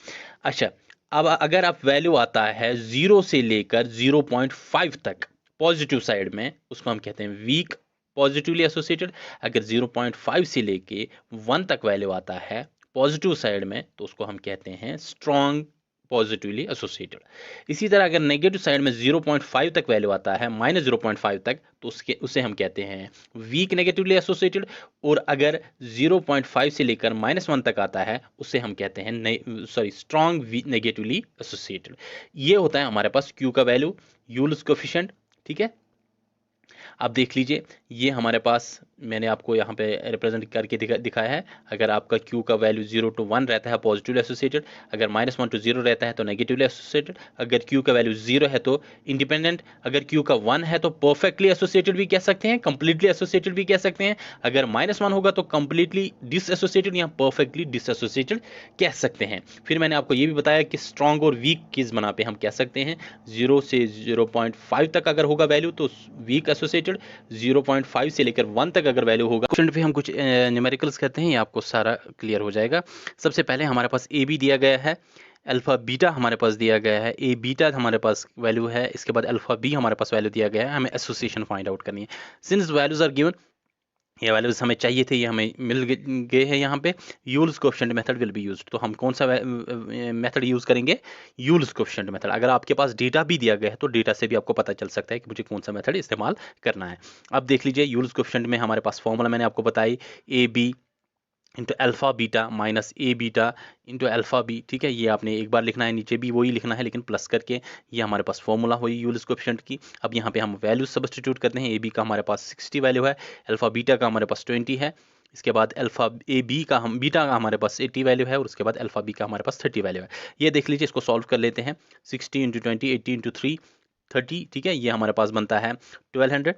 अच्छा, अब अगर आप वैल्यू आता है 0 से लेकर 0.5 तक पॉजिटिव साइड में, उसको हम कहते हैं वीक पॉजिटिवली एसोसिएटेड। अगर 0.5 से लेके 1 तक वैल्यू आता है पॉजिटिव साइड में, तो उसको हम कहते हैं स्ट्रॉन्ग पॉजिटिवली एसोसिएटेड। इसी तरह अगर नेगेटिव साइड में 0.5 तक वैल्यू आता है, -0.5 तक, तो उसे हम कहते हैं वीक नेगेटिवली एसोसिएटेड। और अगर 0.5 से लेकर -1 तक आता है, उसे हम कहते हैं स्ट्रॉन्ग नेगेटिवली एसोसिएटेड। ये होता है हमारे पास क्यू का वैल्यू, यूल्स कोएफिशिएंट, ठीक है। आप देख लीजिए, ये हमारे पास मैंने आपको यहाँ पे रिप्रेजेंट करके दिखाया है। अगर आपका Q का वैल्यू 0 to 1 रहता है पॉजिटिवली एसोसिएटेड, अगर -1 to 0 रहता है तो नेगेटिवली एसोसिएटेड, अगर Q का वैल्यू 0 है तो इंडिपेंडेंट, अगर Q का 1 है तो परफेक्टली एसोसिएटेड भी कह सकते हैं, कंप्लीटली एसोसिएटेड भी कह सकते हैं। अगर -1 होगा तो कंप्लीटली डिसएसोसिएटेड या परफेक्टली डिसएसोसिएटेड कह सकते हैं। फिर मैंने आपको ये भी बताया कि स्ट्रॉन्ग और वीक किस बना पे हम कह सकते हैं। 0 से 0.5 तक अगर होगा वैल्यू तो वीक एसोसिएटेड, 0.5 से लेकर 1 तक अगर वैल्यू होगा। क्वेश्चन पे हम कुछ न्यूमेरिकल्स करते हैं, ये आपको सारा क्लियर हो जाएगा। सबसे पहले हमारे पास ए बी दिया गया है, अल्फ़ा बीटा हमारे पास दिया गया है, ए बीटा हमारे पास वैल्यू है, इसके बाद अल्फ़ा बी हमारे पास वैल्यू दिया गया है, हमें एसोसिएशन फाइंड आउट करनी है। सिंस वैल्यूज आर गिवन, ये वैल्यूज हमें चाहिए थे, ये हमें मिल गए हैं यहाँ पे। Yule's coefficient method will be used, तो हम कौन सा मेथड यूज करेंगे? Yule's coefficient method. अगर आपके पास डेटा भी दिया गया है तो डेटा से भी आपको पता चल सकता है कि मुझे कौन सा मेथड इस्तेमाल करना है। अब देख लीजिए यूल्स कोएफिशिएंट में हमारे पास फॉर्मूला मैंने आपको बताई, A B into alpha beta minus A beta into alpha B. ठीक है, ये आपने एक बार लिखना है, नीचे भी वही लिखना है लेकिन प्लस करके। ये हमारे पास फॉर्मूला हुई यूल्स कोएफिशिएंट की। अब यहाँ पे हम वैल्यू सब्स्टिट्यूट करते हैं। ए बी का हमारे पास 60 वैल्यू है, अल्फ़ा बीटा का हमारे पास 20 है, इसके बाद अल्फ़ा ए बी का हम बीटा का हमारे पास 80 वैल्यू है, और उसके बाद अल्फ़ा बी का हमारे पास 30 वैल्यू है। ये देख लीजिए, इसको सॉल्व कर लेते हैं। 60 इंटू 20, 80 इंटू 3, 30। ठीक है, ये हमारे पास बनता है 1200।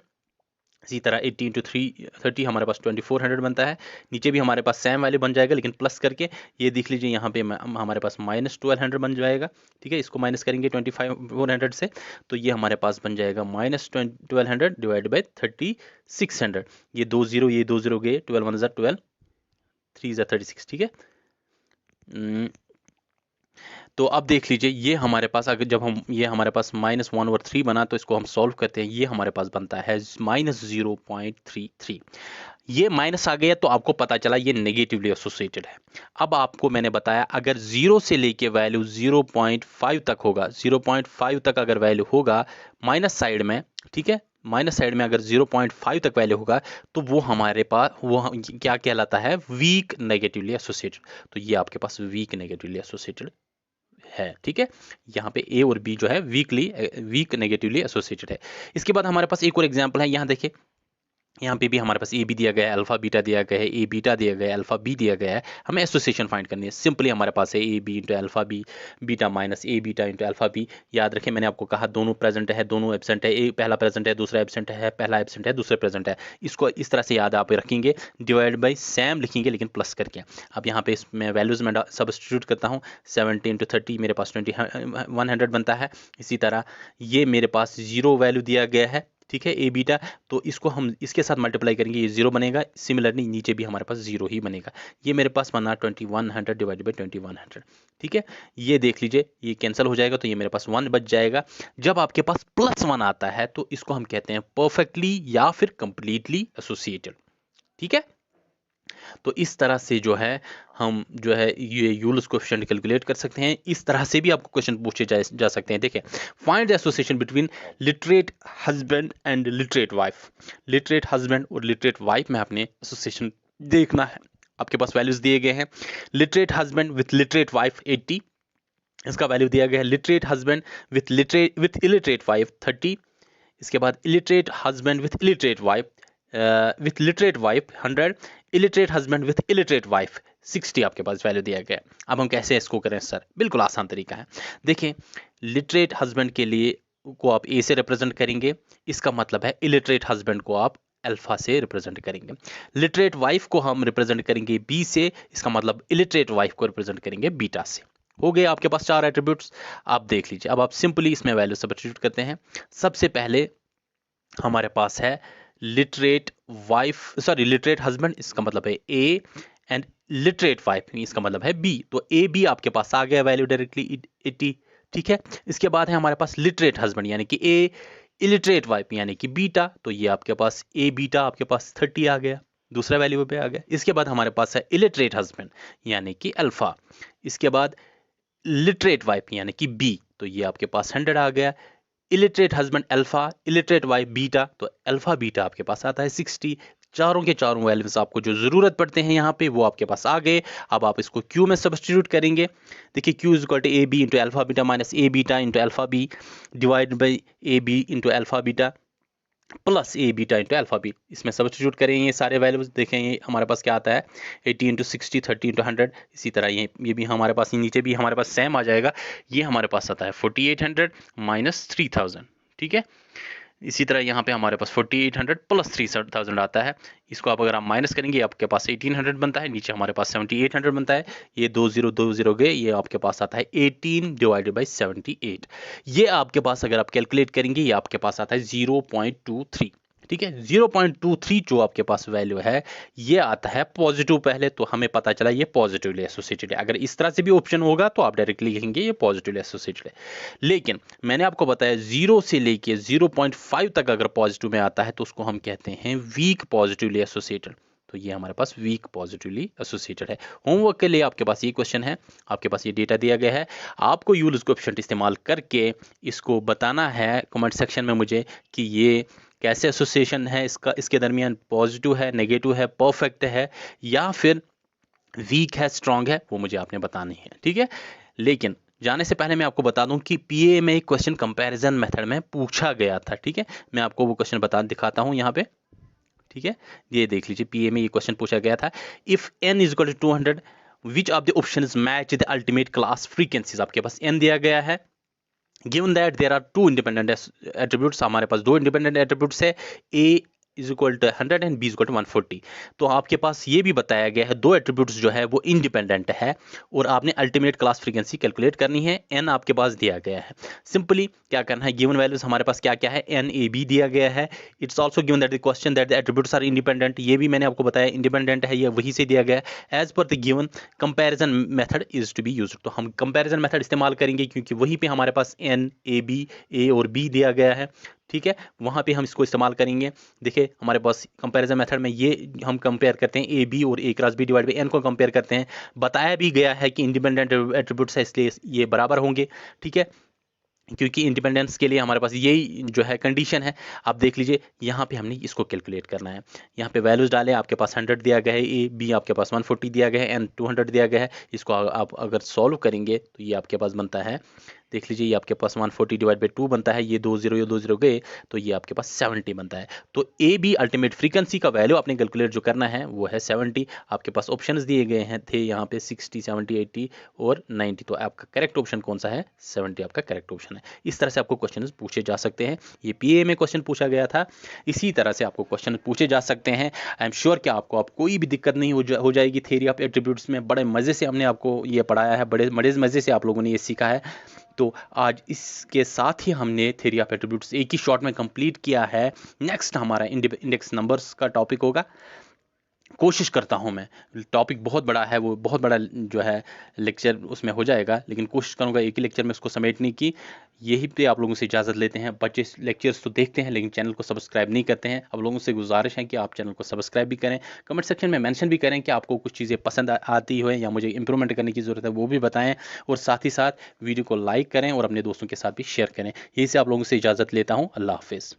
इसी तरह 80 इंटू 30 हमारे पास 2400 बनता है। नीचे भी हमारे पास सेम वैल्यू बन जाएगा लेकिन प्लस करके। ये देख लीजिए यहाँ पे हमारे पास माइनस 1200 बन जाएगा। ठीक है, इसको माइनस करेंगे 2400 से, तो ये हमारे पास बन जाएगा माइनस 1200 डिवाइड बाई 3600। ये 2 0 गए, 12 1 12, 3 36। ठीक है, तो अब देख लीजिए, ये हमारे पास अगर जब हम ये हमारे पास -1/3 बना, तो इसको हम सॉल्व करते हैं, ये हमारे पास बनता है -0.33। ये माइनस आ गया तो आपको पता चला ये नेगेटिवली एसोसिएटेड है। अब आपको मैंने बताया अगर 0 से लेके वैल्यू 0.5 तक होगा, 0.5 तक अगर वैल्यू होगा माइनस साइड में, ठीक है, माइनस साइड में अगर 0.5 तक वैल्यू होगा तो वो हमारे पास वो क्या कहलाता है? Weak negatively associated. तो ये आपके पास वीक नेगेटिवली एसोसिएटेड है। ठीक है, यहाँ पे ए और बी जो है वीक नेगेटिवली एसोसिएटेड है। इसके बाद हमारे पास एक और एग्जांपल है, यहाँ देखिए, यहाँ पे भी हमारे पास ए बी दिया गया है, अल्फा बीटा दिया गया है, ए बीटा दिया गया है, अल्फा बी दिया गया है। हमें एसोसिएशन फाइंड करनी है। सिंपली हमारे पास है A B into alpha B beta minus A beta into alpha B. याद रखें, मैंने आपको कहा दोनों प्रेजेंट है, दोनों एब्सेंट है, ए पहला प्रेजेंट है, दूसरा एब्सेंट है, पहला एब्सेंट है, दूसरा प्रेजेंट है। इसको इस तरह से याद आप रखेंगे, डिवाइड बाई सैम लिखेंगे लेकिन प्लस करके। अब यहाँ पे इसमें वैल्यूज में सब्स्टिट्यूट करता हूँ। 70 इंटू 30 मेरे पास 100 बनता है। इसी तरह ये मेरे पास 0 वैल्यू दिया गया है, ठीक है, ए बीटा, तो इसको हम इसके साथ मल्टीप्लाई करेंगे, ये 0 बनेगा। सिमिलरली नीचे भी हमारे पास 0 ही बनेगा। ये मेरे पास बना 2100 डिवाइड बाई 2100। ठीक है, ये देख लीजिए, ये कैंसिल हो जाएगा तो ये मेरे पास 1 बच जाएगा। जब आपके पास +1 आता है तो इसको हम कहते हैं परफेक्टली या फिर कंप्लीटली एसोसिएटेड। ठीक है, तो इस तरह से जो है हम जो है ये यूल्स कोएफिशिएंट कैलकुलेट कर सकते हैं। इस तरह से भी आपको क्वेश्चन पूछे जा सकते हैं। देखिए, find the association between literate husband and literate wife. Literate husband और लिटरेट वाइफ में आपने एसोसिएशन देखना है। आपके पास वैल्यूज दिए गए हैं। Literate husband with literate wife 80, इसका वैल्यू दिया गया है। Literate husband with illiterate wife 30, इसके बाद illiterate husband with illiterate wife with literate wife 100, illiterate husband with illiterate wife 60 आपके पास वैल्यू दिया गया है। अब हम कैसे इसको करें सर? बिल्कुल आसान तरीका है। देखिए, लिटरेट हस्बैंड के लिए को आप ए से रिप्रेजेंट करेंगे, इसका मतलब है इलिटरेट हस्बैंड को आप अल्फा से रिप्रेजेंट करेंगे। लिटरेट वाइफ को हम रिप्रेजेंट करेंगे बी से, इसका मतलब इलिटरेट वाइफ को रिप्रेजेंट करेंगे बीटा से। हो गए आपके पास 4 एट्रीब्यूट्स। आप देख लीजिए, अब आप सिंपली इसमें वैल्यू सब्स्टिट्यूट करते हैं। सबसे पहले हमारे पास है लिटरेट हस्बैंड, इसका मतलब है ए, एंड लिटरेट वाइफ इसका मतलब है बी। तो ए बी आपके पास आ गया वैल्यू डायरेक्टली 80। ठीक है, इसके बाद है हमारे पास लिटरेट हस्बैंड यानी कि ए, इलिटरेट वाइफ यानी कि बीटा, तो ये आपके पास ए बीटा आपके पास 30 आ गया, दूसरा वैल्यू पे आ गया। इसके बाद हमारे पास है इलिटरेट हस्बैंड यानी कि अल्फा, इसके बाद लिटरेट वाइफ यानी कि बी, तो ये आपके पास 100 आ गया। Illiterate husband alpha, illiterate wife beta, तो अल्फा बीटा आपके पास आता है 60। चारों के चारों वैल्यूज आपको जो जरूरत पड़ते हैं यहाँ पे वो आपके पास आ गए। अब आप इसको क्यू में सब्स्टिट्यूट करेंगे। देखिए, Q is equal to A B into alpha beta minus A beta into alpha B divide by A B into alpha beta plus A beta into alpha B. इसमें सब्स्टिट्यूट करें ये सारे values, देखें ये हमारे पास क्या आता है 80 इंटू 60, 30 इंटू 100। इसी तरह ये भी हमारे पास, नीचे भी हमारे पास सेम आ जाएगा। ये हमारे पास आता है 4800 माइनस 3000। ठीक है, इसी तरह यहाँ पे हमारे पास 4800 प्लस 3000 आता है। इसको आप अगर आप माइनस करेंगे आपके पास 1800 बनता है, नीचे हमारे पास 7800 बनता है। ये 2020 गए, ये आपके पास आता है 18 डिवाइडेड बाई 78। ये आपके पास अगर आप कैलकुलेट करेंगे ये आपके पास आता है 0.23। ठीक है। 0.23 जो आपके पास वैल्यू है ये आता है पॉजिटिव पहले, तो हमें पता चला ये पॉजिटिवली एसोसिएटेड है। अगर इस तरह से भी ऑप्शन होगा तो आप डायरेक्टली लिखेंगे ये पॉजिटिवली एसोसिएटेड है। लेकिन मैंने आपको बताया 0 से लेके 0.5 तक अगर पॉजिटिव में आता है तो उसको हम कहते हैं वीक पॉजिटिवली एसोसिएटेड। तो ये हमारे पास वीक पॉजिटिवली एसोसिएटेड है। होमवर्क के लिए आपके पास ये क्वेश्चन है, आपके पास ये डेटा दिया गया है, आपको यूलर्स कोएफिशिएंट इस्तेमाल करके इसको बताना है कमेंट सेक्शन में मुझे कि ये कैसे एसोसिएशन है, इसका इसके दरमियान पॉजिटिव है, नेगेटिव है, परफेक्ट है या फिर वीक है, स्ट्रांग है, वो मुझे आपने बतानी है। ठीक है। लेकिन जाने से पहले मैं आपको बता दूं कि पीए में एक क्वेश्चन कंपैरिजन मेथड में पूछा गया था। ठीक है, मैं आपको वो क्वेश्चन दिखाता हूं यहाँ पे। ठीक है, ये देख लीजिए, पीए में ये क्वेश्चन पूछा गया था, if n is equal to 200 which of the options match the ultimate class frequencies. आपके पास n दिया गया है, given that there are two independent attributes, हमारे पास दो इंडिपेंडेंट एट्रीब्यूट्स है, a is equal to 100 and b is equal to 140। तो आपके पास ये भी बताया गया है दो एट्रीब्यूट्स जो है वो इंडिपेंडेंट है और आपने अल्टीमेट क्लास फ्रीक्वेंसी कैलकुलेट करनी है। n आपके पास दिया गया है, सिंपली क्या करना है, गिवन वैल्यूज हमारे पास क्या क्या है, n a b दिया गया है। It's also given that the question that the attributes are independent, ये भी मैंने आपको बताया इंडिपेंडेंट है, ये वही से दिया गया है। As per the given comparison method is to be used, तो हम कंपैरिजन मेथड इस्तेमाल करेंगे क्योंकि वहीं पे हमारे पास n a b a और b दिया गया है। ठीक है, वहां पे हम इसको इस्तेमाल करेंगे। देखिए हमारे पास कंपैरिजन मेथड में ये हम कंपेयर करते हैं ए बी और A cross B divide by N को कंपेयर करते हैं। बताया भी गया है कि इंडिपेंडेंट एट्रीब्यूट्स है इसलिए ये बराबर होंगे। ठीक है, क्योंकि इंडिपेंडेंस के लिए हमारे पास यही जो है कंडीशन है। आप देख लीजिए यहाँ पे हमने इसको कैलकुलेट करना है, यहाँ पे वैल्यूज डालें, आपके पास 100 दिया गया है, ए बी आपके पास 140 दिया गया है, एन 200 दिया गया है। इसको आप अगर सॉल्व करेंगे तो ये आपके पास बनता है, देख लीजिए ये आपके पास 140 डिवाइड बाई 2 बनता है, ये 2 0 गए तो ये आपके पास 70 बनता है। तो ए बी अल्टीमेट फ्रीक्वेंसी का वैल्यू आपने कैलकुलेट जो करना है वो है 70। आपके पास ऑप्शंस दिए गए हैं थे यहाँ पे 60 70 80 और 90, तो आपका करेक्ट ऑप्शन कौन सा है, 70 आपका करेक्ट ऑप्शन है। इस तरह से आपको क्वेश्चन पूछे जा सकते हैं, ये पीए में क्वेश्चन पूछा गया था, इसी तरह से आपको क्वेश्चन पूछे जा सकते हैं। आई एम श्योर कि आपको कोई भी दिक्कत नहीं हो जाएगी थ्योरी ऑफ एट्रीब्यूट्स में। बड़े मज़े से हमने आपको ये पढ़ाया है, बड़े मज़े से आप लोगों ने ये सीखा है। तो आज इसके साथ ही हमने थ्योरी ऑफ एट्रीब्यूट्स एक ही शॉट में कंप्लीट किया है। नेक्स्ट हमारा इंडेक्स नंबर्स का टॉपिक होगा। कोशिश करता हूं मैं, टॉपिक बहुत बड़ा है, वो बहुत बड़ा जो है लेक्चर उसमें हो जाएगा, लेकिन कोशिश करूंगा एक ही लेक्चर में उसको समेटने की। यही पे आप लोगों से इजाज़त लेते हैं। बच्चे लेक्चर्स तो देखते हैं लेकिन चैनल को सब्सक्राइब नहीं करते हैं। अब लोगों से गुजारिश है कि आप चैनल को सब्सक्राइब भी करें, कमेंट सेक्शन में मेंशन भी करें कि आपको कुछ चीज़ें पसंद आती हो या मुझे इंप्रूवमेंट करने की ज़रूरत है, वो भी बताएं। और साथ ही साथ वीडियो को लाइक करें और अपने दोस्तों के साथ भी शेयर करें। यही से आप लोगों से इजाज़त लेता हूँ। अल्लाह हाफिज़।